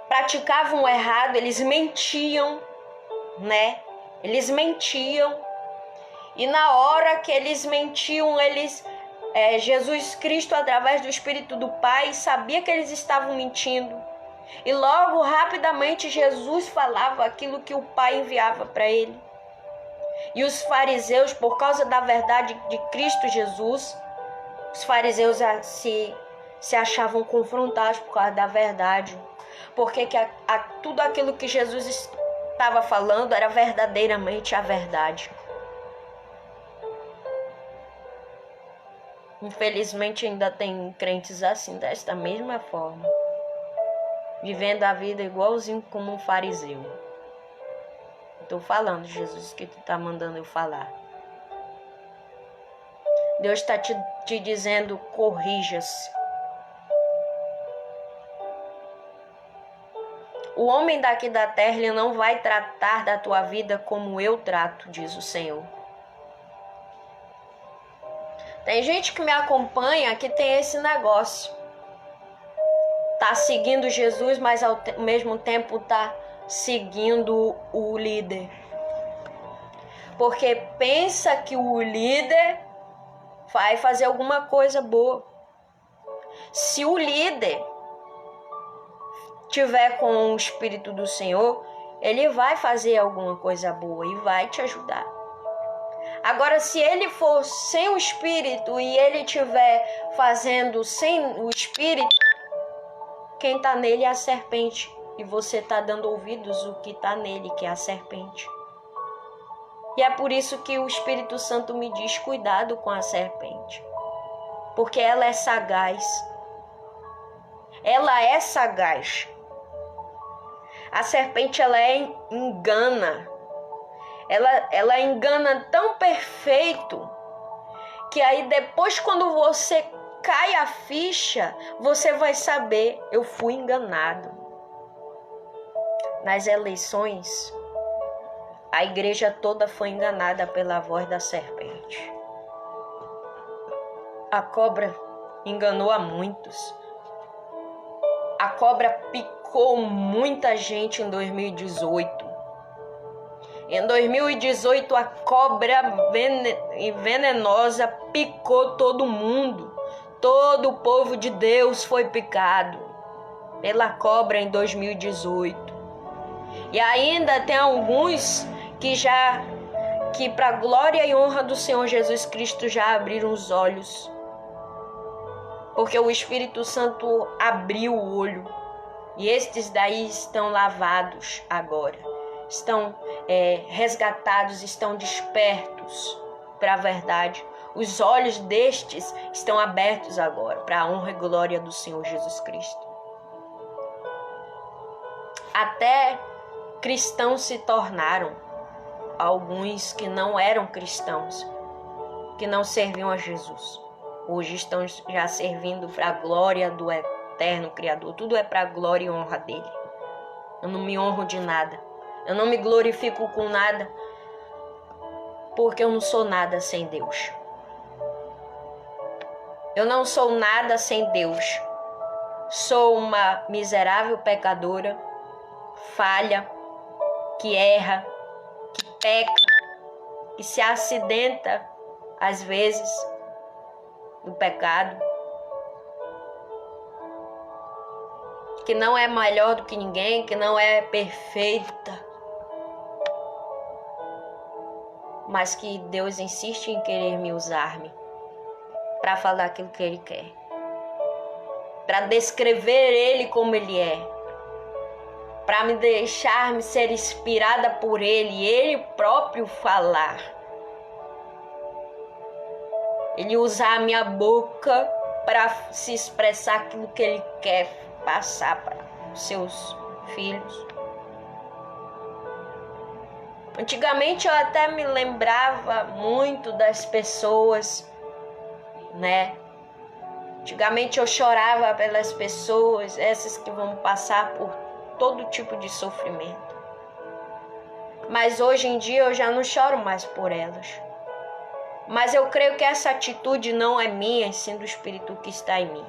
Speaker 1: praticavam o errado, eles mentiam, né? Eles mentiam. E na hora que eles mentiam, Jesus Cristo, através do Espírito do Pai, sabia que eles estavam mentindo. E logo, rapidamente, Jesus falava aquilo que o Pai enviava para ele. E os fariseus, por causa da verdade de Cristo Jesus, os fariseus se achavam confrontados por causa da verdade. Porque tudo aquilo que Jesus estava falando era verdadeiramente a verdade. Infelizmente ainda tem crentes assim, desta mesma forma, vivendo a vida igualzinho como um fariseu. Estou falando, Jesus, que tu está mandando eu falar. Deus está te dizendo: corrija-se. O homem daqui da terra, ele não vai tratar da tua vida como eu trato, diz o Senhor. Tem gente que me acompanha que tem esse negócio. Tá seguindo Jesus, mas ao mesmo tempo tá seguindo o líder. Porque pensa que o líder vai fazer alguma coisa boa. Se o líder tiver com o Espírito do Senhor, ele vai fazer alguma coisa boa e vai te ajudar. Agora, se ele for sem o Espírito e ele estiver fazendo sem o Espírito, quem está nele é a serpente. E você está dando ouvidos ao que está nele, que é a serpente. E é por isso que o Espírito Santo me diz: cuidado com a serpente. Porque ela é sagaz. Ela é sagaz. A serpente, ela engana. Ela engana tão perfeito que aí depois, quando você cai a ficha, você vai saber: eu fui enganado. Nas eleições, a igreja toda foi enganada pela voz da serpente. A cobra enganou a muitos. A cobra picou muita gente em 2018. Em 2018, a cobra venenosa picou todo mundo. Todo o povo de Deus foi picado pela cobra em 2018. E ainda tem alguns que para a glória e honra do Senhor Jesus Cristo já abriram os olhos. Porque o Espírito Santo abriu o olho. E estes daí estão lavados agora. Estão resgatados, estão despertos para a verdade. Os olhos destes estão abertos agora para a honra e glória do Senhor Jesus Cristo. Até cristãos se tornaram, alguns que não eram cristãos, que não serviam a Jesus. Hoje estão já servindo para a glória do eterno Criador. Tudo é para a glória e honra dele. Eu não me honro de nada. Eu não me glorifico com nada, porque eu não sou nada sem Deus. Eu não sou nada sem Deus. Sou uma miserável pecadora, falha, que erra, que peca, que se acidenta às vezes do pecado, que não é melhor do que ninguém, que não é perfeita, mas que Deus insiste em querer me usar-me para falar aquilo que Ele quer, para descrever Ele como Ele é, para me deixar-me ser inspirada por Ele, Ele próprio falar. Ele usar a minha boca para se expressar aquilo que Ele quer passar para os seus filhos. Antigamente eu até me lembrava muito das pessoas, né? Antigamente eu chorava pelas pessoas, essas que vão passar por todo tipo de sofrimento. Mas hoje em dia eu já não choro mais por elas. Mas eu creio que essa atitude não é minha, sim do Espírito que está em mim.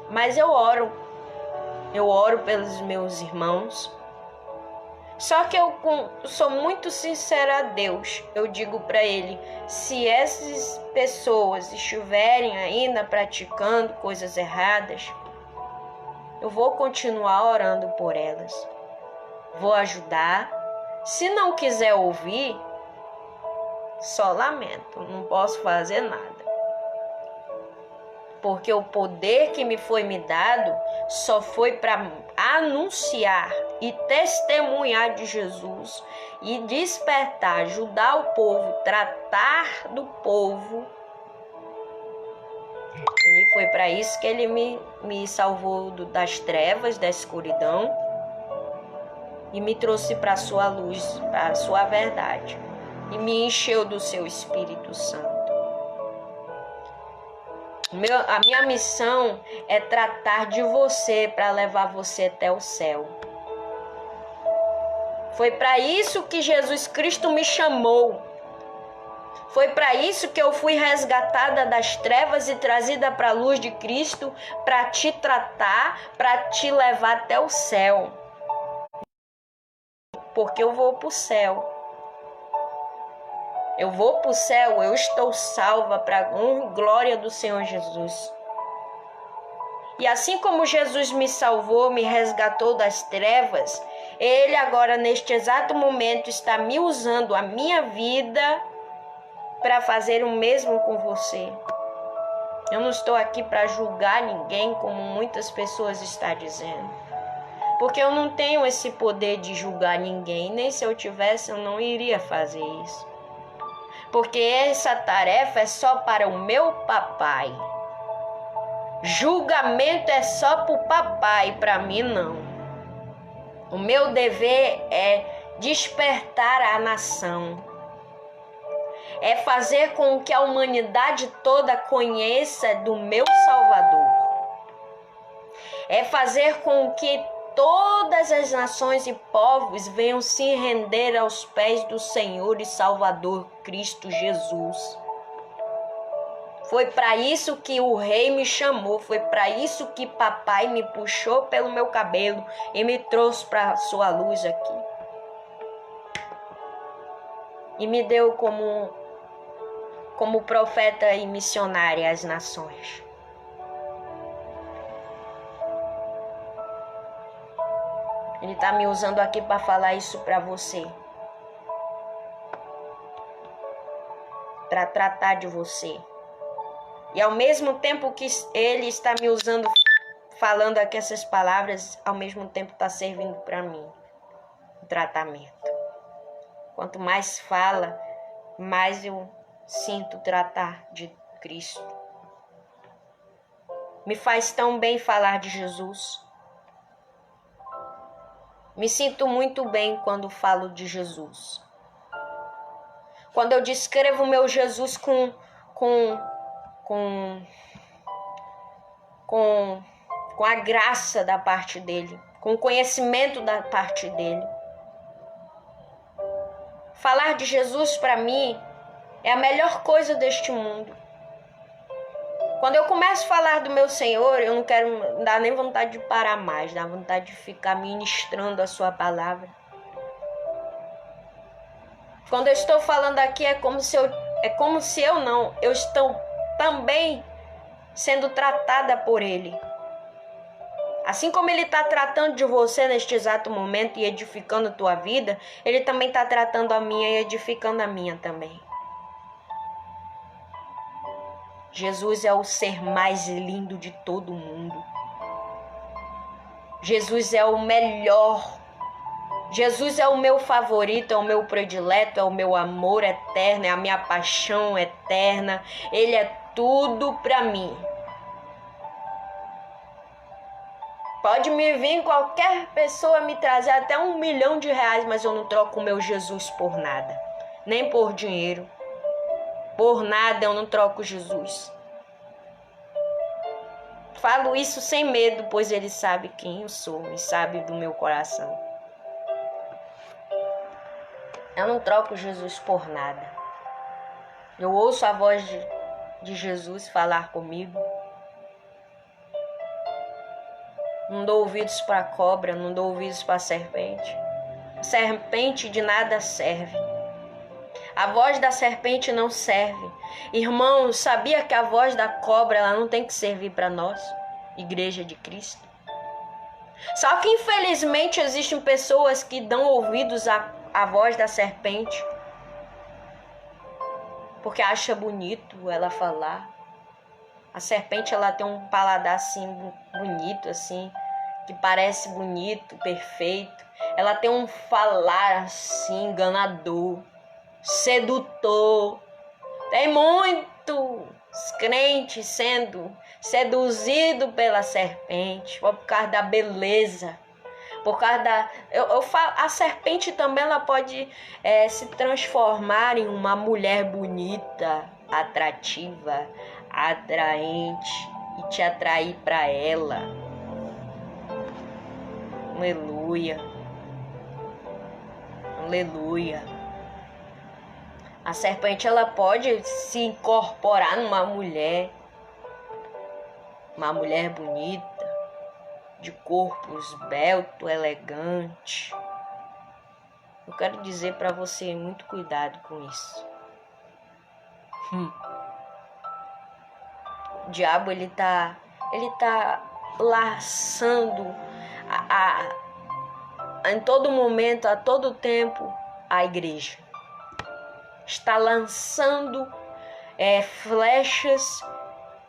Speaker 1: Mas eu oro pelos meus irmãos. Só que eu sou muito sincera a Deus. Eu digo para Ele, se essas pessoas estiverem ainda praticando coisas erradas, eu vou continuar orando por elas. Vou ajudar. Se não quiser ouvir, só lamento, não posso fazer nada. Porque o poder que me foi me dado só foi para anunciar e testemunhar de Jesus e despertar, ajudar o povo, tratar do povo. E foi para isso que Ele me salvou das trevas, da escuridão e me trouxe para a sua luz, para a sua verdade e me encheu do seu Espírito Santo. A minha missão é tratar de você para levar você até o céu. Foi para isso que Jesus Cristo me chamou. Foi para isso que eu fui resgatada das trevas e trazida para a luz de Cristo, para te tratar, para te levar até o céu. Porque eu vou para o céu. Eu vou para o céu, eu estou salva para a honra e glória do Senhor Jesus. E assim como Jesus me salvou, me resgatou das trevas, Ele agora, neste exato momento, está me usando a minha vida para fazer o mesmo com você. Eu não estou aqui para julgar ninguém, como muitas pessoas estão dizendo. Porque eu não tenho esse poder de julgar ninguém, nem se eu tivesse, eu não iria fazer isso. Porque essa tarefa é só para o meu papai. Julgamento é só para o papai, para mim não. O meu dever é despertar a nação. É fazer com que a humanidade toda conheça do meu Salvador. É fazer com que todas as nações e povos venham se render aos pés do Senhor e Salvador Cristo Jesus. Foi para isso que o Rei me chamou, foi para isso que papai me puxou pelo meu cabelo e me trouxe para a sua luz aqui. e me deu como profeta e missionária às nações. Ele está me usando aqui para falar isso para você. Para tratar de você. E ao mesmo tempo que ele está me usando, falando aqui essas palavras, ao mesmo tempo está servindo para mim o tratamento. Quanto mais fala, mais eu sinto tratar de Cristo. Me faz tão bem falar de Jesus. Me sinto muito bem quando falo de Jesus. Quando eu descrevo o meu Jesus com a graça da parte dele, com o conhecimento da parte dele. Falar de Jesus para mim é a melhor coisa deste mundo. Quando eu começo a falar do meu Senhor, eu não dá nem vontade de parar mais, dá vontade de ficar ministrando a sua palavra. Quando eu estou falando aqui, eu estou também sendo tratada por Ele. Assim como Ele está tratando de você neste exato momento e edificando a tua vida, Ele também está tratando a minha e edificando a minha também. Jesus é o ser mais lindo de todo mundo. Jesus é o melhor. Jesus é o meu favorito, é o meu predileto, é o meu amor eterno, é a minha paixão eterna. Ele é tudo para mim. Pode me vir qualquer pessoa me trazer até R$1 milhão, mas eu não troco o meu Jesus por nada. Nem por dinheiro. Por nada eu não troco Jesus. Falo isso sem medo, pois Ele sabe quem eu sou e sabe do meu coração. Eu não troco Jesus por nada. Eu ouço a voz de Jesus falar comigo. Não dou ouvidos para a cobra, não dou ouvidos para a serpente. A serpente de nada serve. A voz da serpente não serve. Irmão, sabia que a voz da cobra ela não tem que servir para nós, Igreja de Cristo? Só que infelizmente existem pessoas que dão ouvidos à voz da serpente porque acha bonito ela falar. A serpente ela tem um paladar assim bonito, assim, que parece bonito, perfeito. Ela tem um falar assim enganador, sedutor. Tem muitos crentes sendo seduzidos pela serpente por causa da beleza, por causa da... a serpente também ela pode se transformar em uma mulher bonita, atrativa, atraente e te atrair para ela. Aleluia. Aleluia. A serpente ela pode se incorporar numa mulher bonita, de corpo esbelto, elegante. Eu quero dizer para você, muito cuidado com isso. O diabo ele tá laçando em todo momento, a todo tempo, a igreja. Está lançando flechas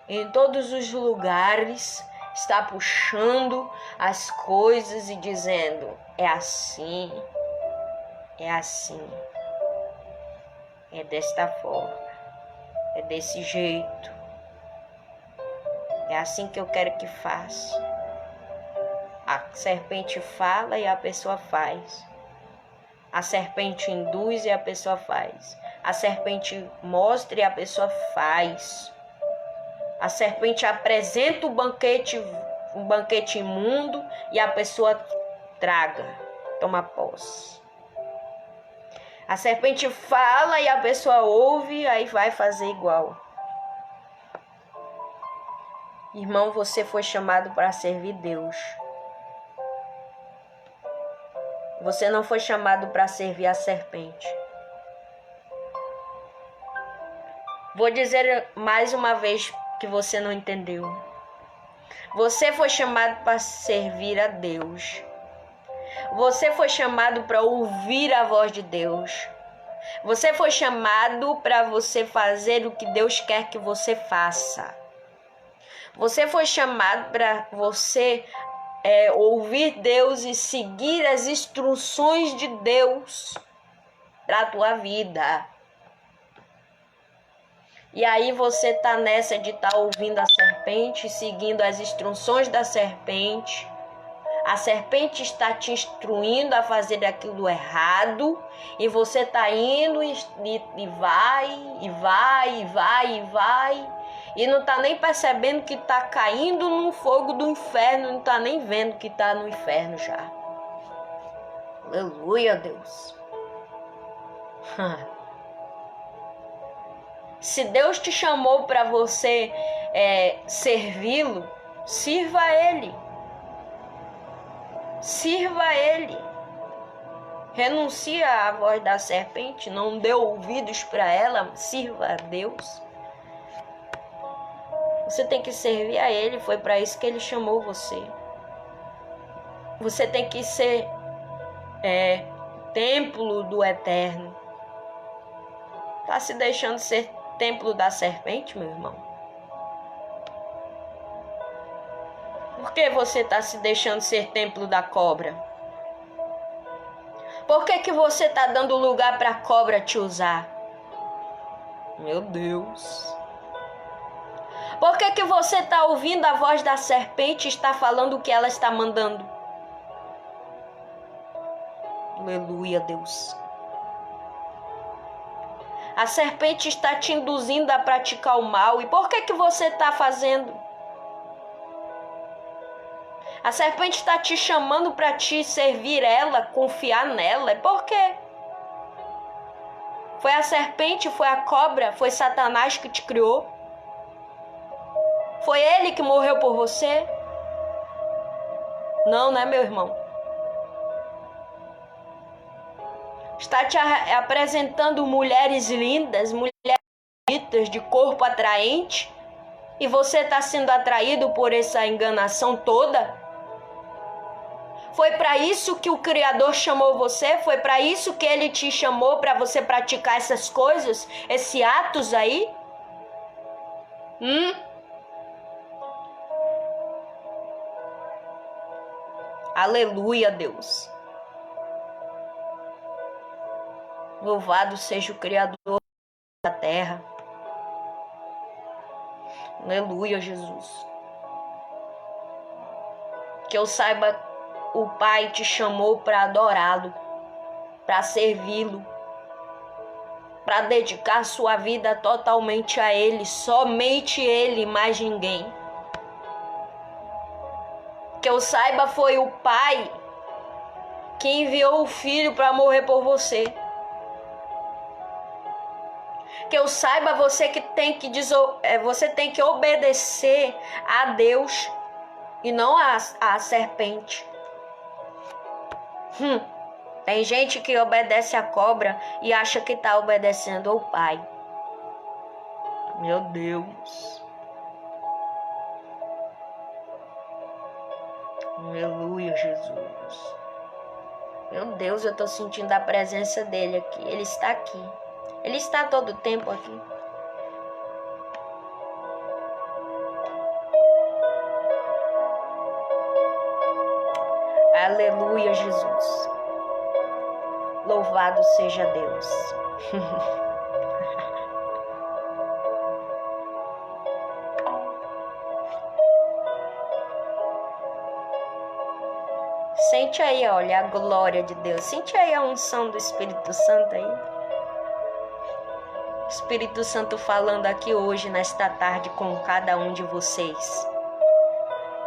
Speaker 1: em todos os lugares, está puxando as coisas e dizendo, é assim, é desta forma, é desse jeito, é assim que eu quero que faça. A serpente fala e a pessoa faz. A serpente induz e a pessoa faz. A serpente mostra e a pessoa faz. A serpente apresenta um banquete imundo e a pessoa traga, toma posse. A serpente fala e a pessoa ouve, aí vai fazer igual. Irmão, você foi chamado para servir Deus. Você não foi chamado para servir a serpente. Vou dizer mais uma vez que você não entendeu. Você foi chamado para servir a Deus. Você foi chamado para ouvir a voz de Deus. Você foi chamado para você fazer o que Deus quer que você faça. Você foi chamado para você ouvir Deus e seguir as instruções de Deus para a tua vida. E aí você tá nessa de estar ouvindo a serpente, seguindo as instruções da serpente. A serpente está te instruindo a fazer aquilo errado e você está indo e vai e não está nem percebendo que está caindo no fogo do inferno, não está nem vendo que está no inferno já. Aleluia, Deus. Se Deus te chamou para você servi-lo, sirva a Ele. Sirva a Ele. Renuncia à voz da serpente, não dê ouvidos para ela, sirva a Deus. Você tem que servir a Ele, foi para isso que Ele chamou você. Você tem que ser templo do Eterno. Está se deixando ser templo da serpente, meu irmão? Por que você está se deixando ser templo da cobra? Por que você está dando lugar para a cobra te usar? Meu Deus. Por que você está ouvindo a voz da serpente e está falando o que ela está mandando? Aleluia, Deus. A serpente está te induzindo a praticar o mal. E por que você está fazendo? A serpente está te chamando para te servir ela, confiar nela. E por quê? Foi a serpente, foi a cobra, foi Satanás que te criou? Foi ele que morreu por você? Não, né, meu irmão? Está te apresentando mulheres lindas, mulheres bonitas, de corpo atraente, e você está sendo atraído por essa enganação toda? Foi para isso que o Criador chamou você? Foi para isso que Ele te chamou, para você praticar essas coisas, esses atos aí? Aleluia, Deus. Louvado seja o Criador da terra. Aleluia, Jesus. Que eu saiba, o Pai te chamou para adorá-lo, para servi-lo, para dedicar sua vida totalmente a Ele, somente Ele, mais ninguém. Que eu saiba, foi o Pai que enviou o Filho para morrer por você. Que eu saiba, você tem que obedecer a Deus e não a serpente. Tem gente que obedece a cobra e acha que está obedecendo ao Pai. Meu Deus. Aleluia, Jesus. Meu Deus, eu estou sentindo a presença dele aqui. Ele está aqui. Ele está todo o tempo aqui. Aleluia, Jesus. Louvado seja Deus. Sente aí, olha, a glória de Deus. Sente aí a unção do Espírito Santo aí. Espírito Santo falando aqui hoje, nesta tarde, com cada um de vocês.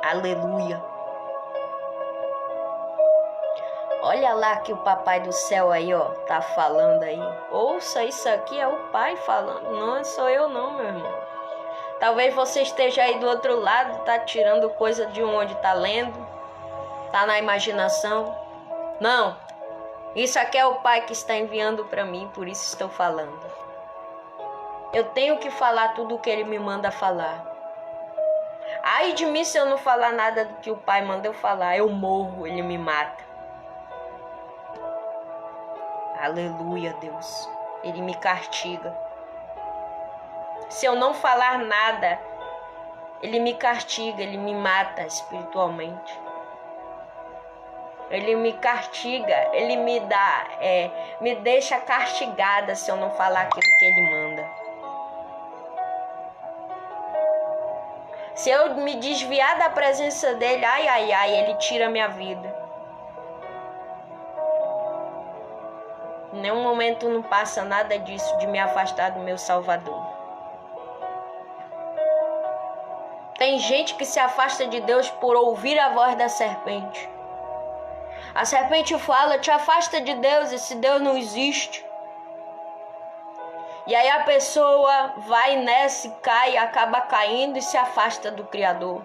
Speaker 1: Aleluia. Olha lá que o Papai do Céu aí, ó, tá falando aí. Ouça, isso aqui é o Pai falando. Não sou eu não, meu irmão. Talvez você esteja aí do outro lado, tá tirando coisa de onde tá lendo. Tá na imaginação. Não. Isso aqui é o Pai que está enviando para mim, por isso estou falando. Eu tenho que falar tudo o que ele me manda falar. Ai de mim se eu não falar nada do que o Pai manda eu falar. Eu morro, ele me mata. Aleluia, Deus. Ele me castiga. Se eu não falar nada, ele me castiga, ele me mata espiritualmente. Ele me castiga, ele me dá, me deixa castigada se eu não falar aquilo que ele manda. Se eu me desviar da presença dele, ai, ai, ai, ele tira a minha vida. Em nenhum momento não passa nada disso de me afastar do meu Salvador. Tem gente que se afasta de Deus por ouvir a voz da serpente. A serpente fala, te afasta de Deus, esse Deus não existe. E aí a pessoa vai nessa e cai, acaba caindo e se afasta do Criador.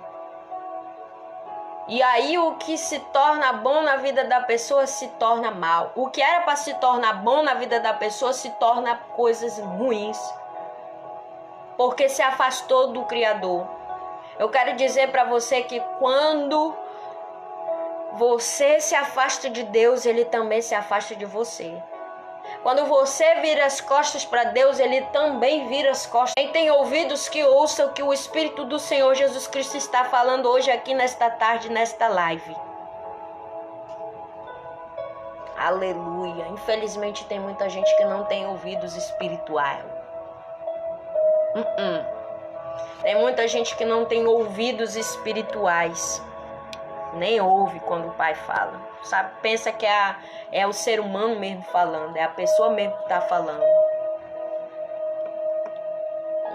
Speaker 1: E aí o que se torna bom na vida da pessoa se torna mal. O que era para se tornar bom na vida da pessoa se torna coisas ruins. Porque se afastou do Criador. Eu quero dizer para você que quando você se afasta de Deus, ele também se afasta de você. Quando você vira as costas para Deus, ele também vira as costas. Quem tem ouvidos que ouça o que o Espírito do Senhor Jesus Cristo está falando hoje aqui nesta tarde, nesta live. Aleluia. Infelizmente tem muita gente que não tem ouvidos espirituais. Tem muita gente que não tem ouvidos espirituais. Nem ouve quando o Pai fala. Sabe? Pensa que é o ser humano mesmo falando. É a pessoa mesmo que está falando.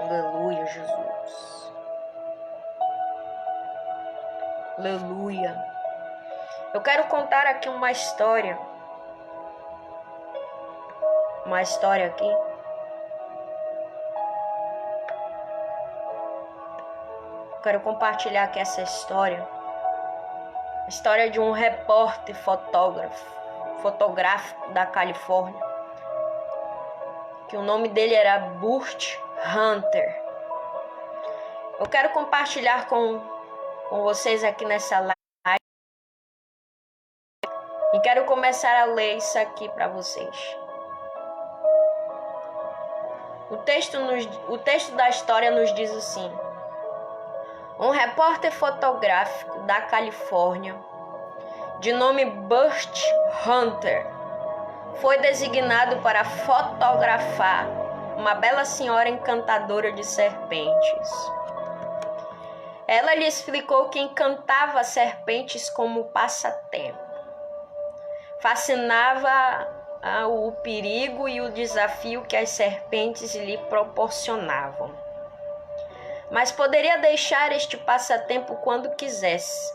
Speaker 1: Aleluia, Jesus. Aleluia. Eu quero contar aqui uma história. Uma história aqui. Eu quero compartilhar aqui essa história. A história de um repórter fotográfico da Califórnia, que o nome dele era Burt Hunter. Eu quero compartilhar com vocês aqui nessa live e quero começar a ler isso aqui para vocês. O texto da história nos diz assim: um repórter fotográfico da Califórnia, de nome Burt Hunter, foi designado para fotografar uma bela senhora encantadora de serpentes. Ela lhe explicou que encantava as serpentes como passatempo. Fascinava o perigo e o desafio que as serpentes lhe proporcionavam. Mas poderia deixar este passatempo quando quisesse.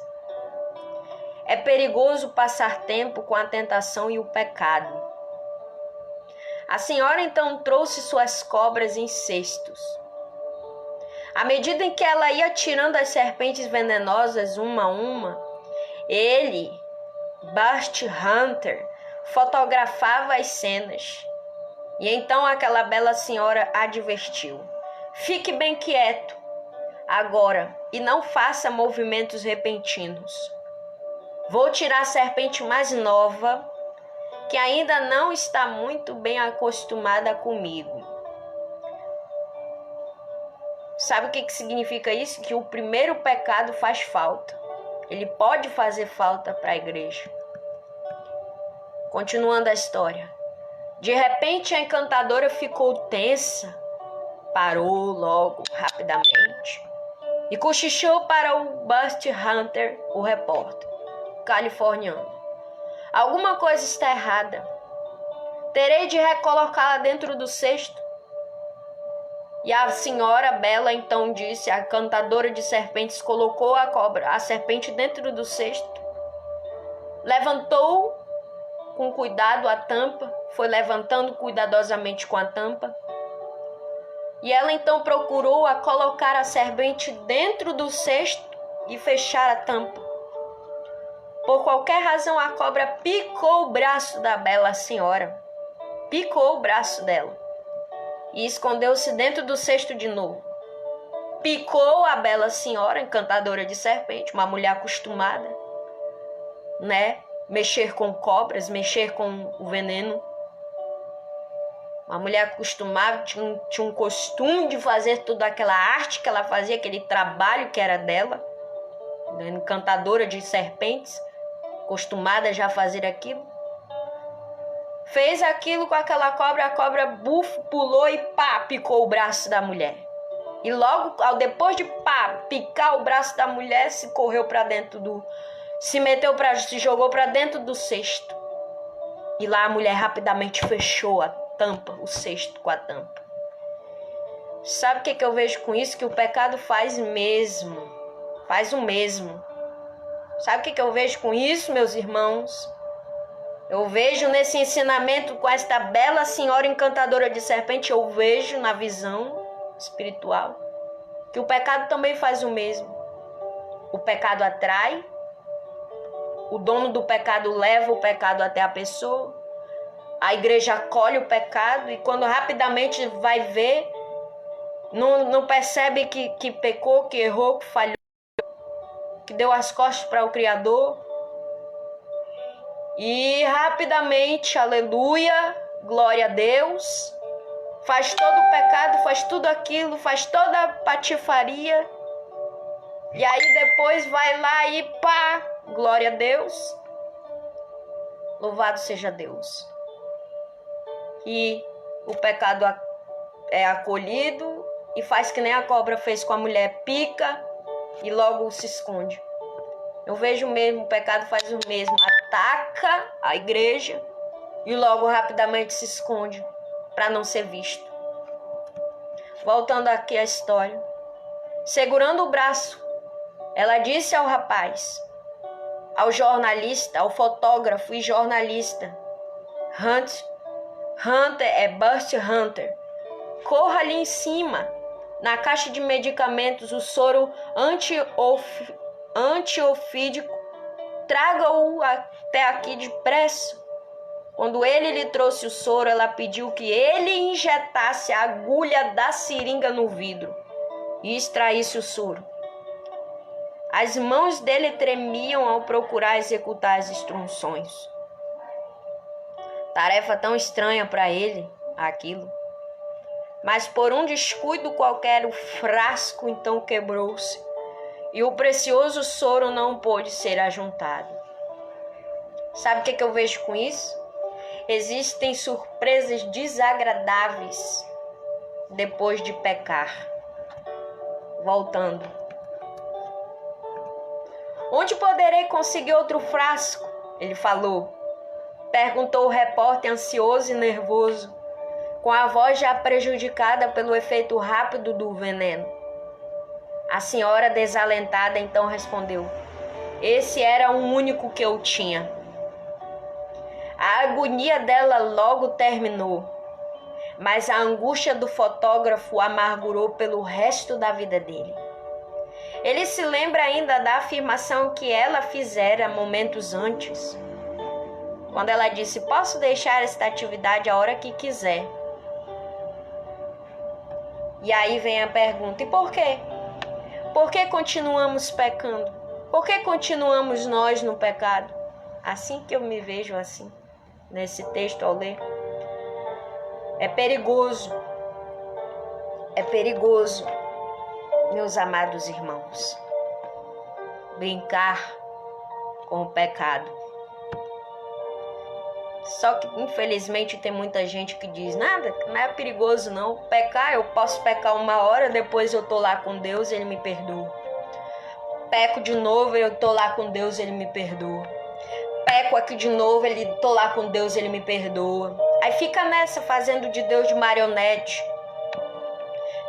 Speaker 1: É perigoso passar tempo com a tentação e o pecado. A senhora então trouxe suas cobras em cestos. À medida em que ela ia tirando as serpentes venenosas uma a uma, ele, Burt Hunter, fotografava as cenas. E então aquela bela senhora advertiu: fique bem quieto agora e não faça movimentos repentinos. Vou tirar a serpente mais nova, que ainda não está muito bem acostumada comigo. Sabe o que significa isso? Que o primeiro pecado faz falta. Ele pode fazer falta para a igreja. Continuando a história. De repente a encantadora ficou tensa, parou logo, rapidamente, e cochichou para o Burt Hunter, o repórter californiano: alguma coisa está errada. Terei de recolocá-la dentro do cesto. E a senhora Bela então disse: a encantadora de serpentes colocou a serpente dentro do cesto, levantou com cuidado a tampa, foi levantando cuidadosamente com a tampa. E ela então procurou colocar a serpente dentro do cesto e fechar a tampa. Por qualquer razão, a cobra picou o braço da bela senhora. Picou o braço dela. e escondeu-se dentro do cesto de novo. Picou a bela senhora, encantadora de serpente, uma mulher acostumada, né? Mexer com cobras, mexer com o veneno. Uma mulher acostumada, tinha um costume de fazer toda aquela arte que ela fazia, aquele trabalho que era dela, né? Encantadora de serpentes, acostumada já a fazer aquilo. Fez aquilo com aquela cobra, a cobra bufo, pulou e pá, picou o braço da mulher. E logo, depois de pá, picar o braço da mulher, se jogou para dentro do cesto. E lá a mulher rapidamente fechou a tampa, o cesto com a tampa. Sabe o que eu vejo com isso? Que o pecado faz o mesmo. Sabe o que eu vejo com isso, meus irmãos? Eu vejo nesse ensinamento com esta bela senhora encantadora de serpente, eu vejo na visão espiritual que o pecado também faz o mesmo. O pecado atrai, o dono do pecado leva o pecado até a pessoa, a igreja acolhe o pecado e quando rapidamente vai ver, não percebe que pecou, que errou, que falhou, que deu as costas para o Criador. E rapidamente, aleluia, glória a Deus, faz todo o pecado, faz tudo aquilo, faz toda a patifaria. E aí depois vai lá e pá, glória a Deus. Louvado seja Deus. E o pecado é acolhido e faz que nem a cobra fez com a mulher, pica e logo se esconde. Eu vejo mesmo, o pecado faz o mesmo, ataca a igreja e logo rapidamente se esconde para não ser visto. Voltando aqui à história. Segurando o braço, ela disse ao rapaz, ao jornalista, ao fotógrafo e jornalista, Hunter é Buster Hunter, corra ali em cima, na caixa de medicamentos, o soro antiofídico, traga-o até aqui depressa. Quando ele lhe trouxe o soro, ela pediu que ele injetasse a agulha da seringa no vidro e extraísse o soro. As mãos dele tremiam ao procurar executar as instruções. Tarefa tão estranha para ele, aquilo. Mas por um descuido qualquer, o frasco então quebrou-se e o precioso soro não pôde ser ajuntado. Sabe o que eu vejo com isso? Existem surpresas desagradáveis depois de pecar. Voltando. Onde poderei conseguir outro frasco? Ele falou. Perguntou o repórter ansioso e nervoso, com a voz já prejudicada pelo efeito rápido do veneno. A senhora desalentada então respondeu. Esse era o único que eu tinha. A agonia dela logo terminou, mas a angústia do fotógrafo amargurou pelo resto da vida dele. Ele se lembra ainda da afirmação que ela fizera momentos antes, quando ela disse, posso deixar esta atividade a hora que quiser. E aí vem a pergunta, e por quê? Por que continuamos pecando? Por que continuamos nós no pecado? Assim que eu me vejo assim, nesse texto ao ler. É perigoso, meus amados irmãos, brincar com o pecado. Só que, infelizmente, tem muita gente que diz, nada, não é perigoso não. Pecar, eu posso pecar uma hora, depois eu tô lá com Deus, Ele me perdoa. Peco de novo, eu tô lá com Deus, Ele me perdoa. Peco aqui de novo, tô lá com Deus, Ele me perdoa. Aí fica nessa, fazendo de Deus de marionete.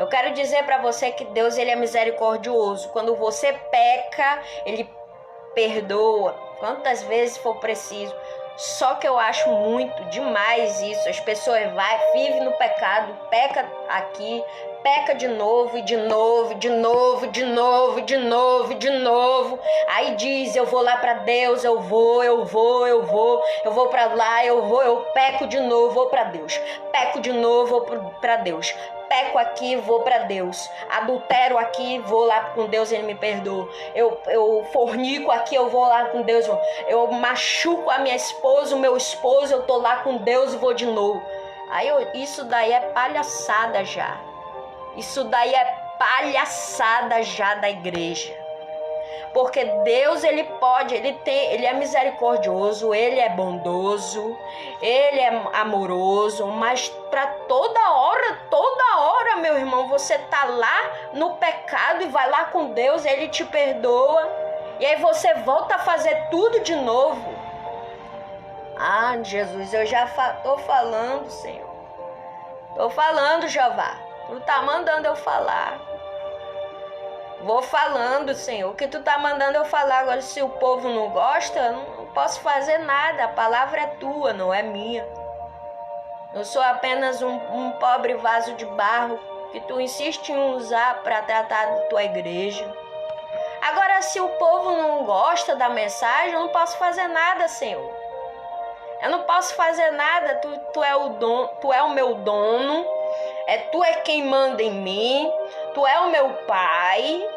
Speaker 1: Eu quero dizer para você que Deus, Ele é misericordioso. Quando você peca, Ele perdoa, quantas vezes for preciso. Só que eu acho muito demais isso. As pessoas vivem no pecado, peca aqui, peca de novo e de novo, de novo, de novo, de novo, de novo. Aí diz, eu vou lá para Deus, eu vou para lá, eu peco de novo, vou para Deus. Peco de novo, vou para Deus. Peco aqui, vou para Deus. Adultero aqui, vou lá com Deus, Ele me perdoa. Eu fornico aqui, eu vou lá com Deus. Eu machuco a minha esposa, o meu esposo, eu tô lá com Deus e vou de novo. Aí isso daí é palhaçada já. Isso daí é palhaçada já da igreja. Porque Deus, Ele pode, Ele é misericordioso, Ele é bondoso, Ele é amoroso, mas para toda hora, meu irmão, você tá lá no pecado e vai lá com Deus, Ele te perdoa, e aí você volta a fazer tudo de novo. Ah, Jesus, eu já tô falando, Senhor. Tô falando, Jeová. Tu tá mandando eu falar. Vou falando, Senhor, o que tu tá mandando eu falar. Agora, se o povo não gosta, eu não posso fazer nada. A palavra é tua, não é minha. Eu sou apenas um pobre vaso de barro que tu insiste em usar para tratar da tua igreja. Agora, se o povo não gosta da mensagem, eu não posso fazer nada, Senhor. Eu não posso fazer nada. Tu é o meu dono. Tu é quem manda em mim. Tu é o meu pai.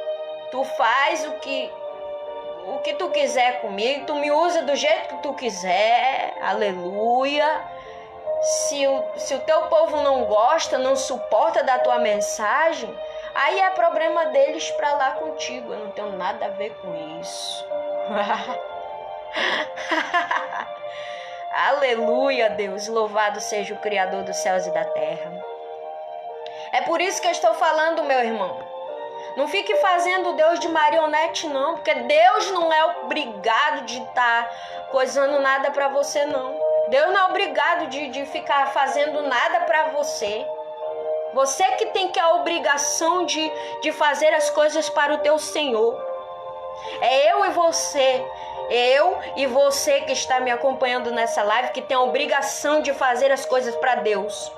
Speaker 1: Tu faz o que tu quiser comigo. Tu me usa do jeito que tu quiser. Aleluia. Se o teu povo não gosta, não suporta da tua mensagem, aí é problema deles pra lá contigo. Eu não tenho nada a ver com isso. Aleluia, Deus. Louvado seja o Criador dos céus e da terra. É por isso que eu estou falando, meu irmão. Não fique fazendo Deus de marionete, não. Porque Deus não é obrigado de estar coisando nada para você, não. Deus não é obrigado de ficar fazendo nada para você. Você que tem que a obrigação de fazer as coisas para o teu Senhor. É eu e você que está me acompanhando nessa live, que tem a obrigação de fazer as coisas para Deus.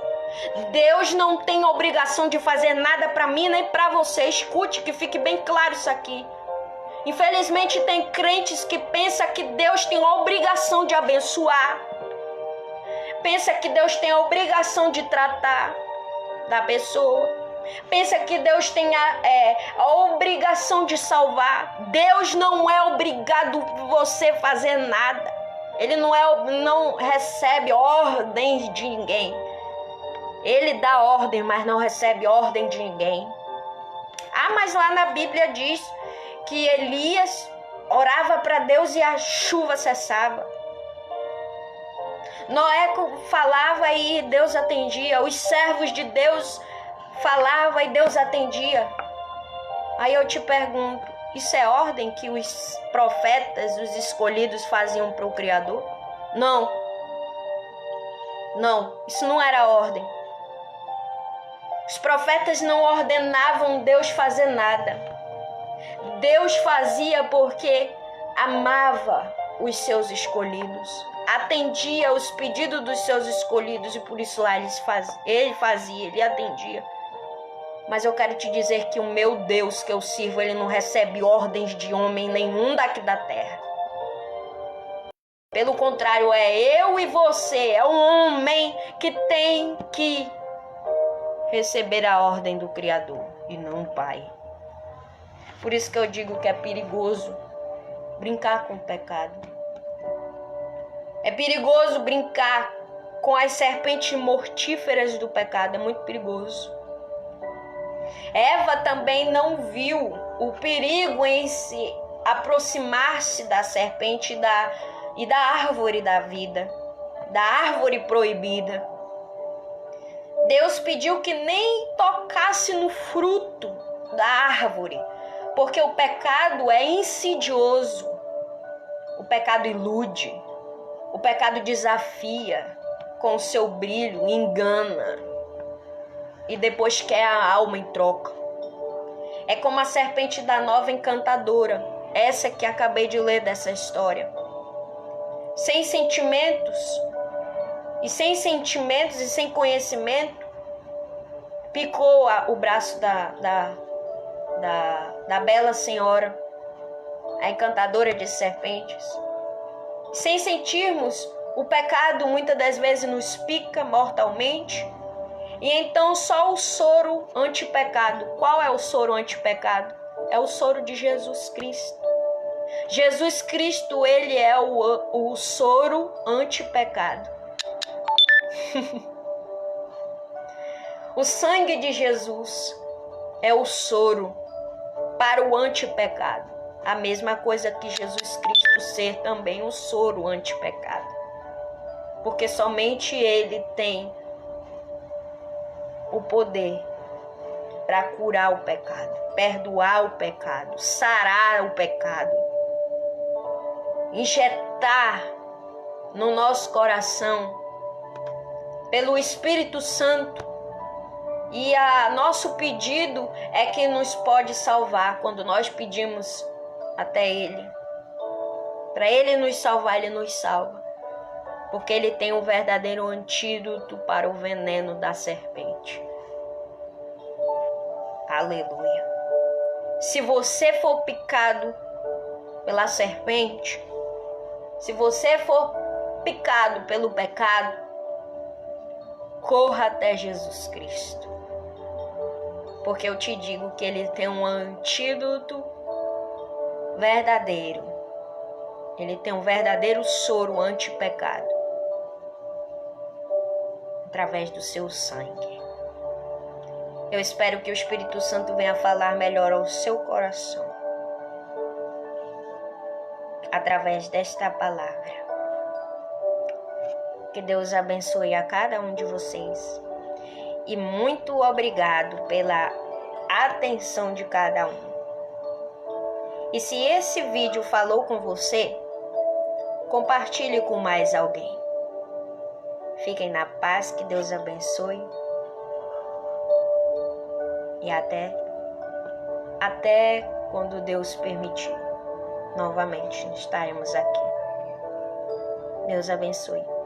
Speaker 1: Deus não tem obrigação de fazer nada para mim nem para você. Escute, que fique bem claro isso aqui. Infelizmente tem crentes que pensam que Deus tem a obrigação de abençoar. Pensa que Deus tem a obrigação de tratar da pessoa. Pensa que Deus tem a obrigação de salvar. Deus não é obrigado a você fazer nada. Ele não recebe ordens de ninguém. Ele dá ordem, mas não recebe ordem de ninguém. Ah, mas lá na Bíblia diz que Elias orava para Deus e a chuva cessava. Noé falava e Deus atendia. Os servos de Deus falavam e Deus atendia. Aí eu te pergunto, isso é ordem que os profetas, os escolhidos faziam para o Criador? Não. Não, isso não era ordem. Os profetas não ordenavam Deus fazer nada. Deus fazia porque amava os seus escolhidos. Atendia os pedidos dos seus escolhidos e por isso lá ele atendia. Mas eu quero te dizer que o meu Deus que eu sirvo, ele não recebe ordens de homem nenhum daqui da terra. Pelo contrário, é eu e você, é um homem que tem que receber a ordem do Criador e não o Pai. Por isso que eu digo que é perigoso brincar com o pecado. É perigoso brincar com as serpentes mortíferas do pecado. É muito perigoso. Eva também não viu o perigo em se aproximar-se da serpente e da árvore da vida, da árvore proibida. Deus pediu que nem tocasse no fruto da árvore, porque o pecado é insidioso. O pecado ilude. O pecado desafia com o seu brilho, engana e depois quer a alma em troca. É como a serpente da nova encantadora, essa que acabei de ler dessa história. sem sentimentos e sem conhecimento, picou o braço da bela senhora, a encantadora de serpentes. Sem sentirmos, o pecado muitas das vezes nos pica mortalmente. E então só o soro antipecado. Qual é o soro antipecado? É o soro de Jesus Cristo. Jesus Cristo, ele é o soro antipecado. O sangue de Jesus é o soro para o antipecado. A mesma coisa que Jesus Cristo ser também o soro antipecado. Porque somente ele tem o poder para curar o pecado, perdoar o pecado, sarar o pecado, injetar no nosso coração pelo Espírito Santo. E nosso pedido é que nos pode salvar. Quando nós pedimos até Ele, para Ele nos salvar, Ele nos salva, porque Ele tem o verdadeiro antídoto para o veneno da serpente. Aleluia. Se você for picado pela serpente, se você for picado pelo pecado, corra até Jesus Cristo. Porque eu te digo que Ele tem um antídoto verdadeiro. Ele tem um verdadeiro soro antipecado. Através do seu sangue. Eu espero que o Espírito Santo venha falar melhor ao seu coração. Através desta palavra. Que Deus abençoe a cada um de vocês. E muito obrigado pela atenção de cada um. E se esse vídeo falou com você, compartilhe com mais alguém. Fiquem na paz, que Deus abençoe. E até quando Deus permitir, novamente estaremos aqui. Deus abençoe.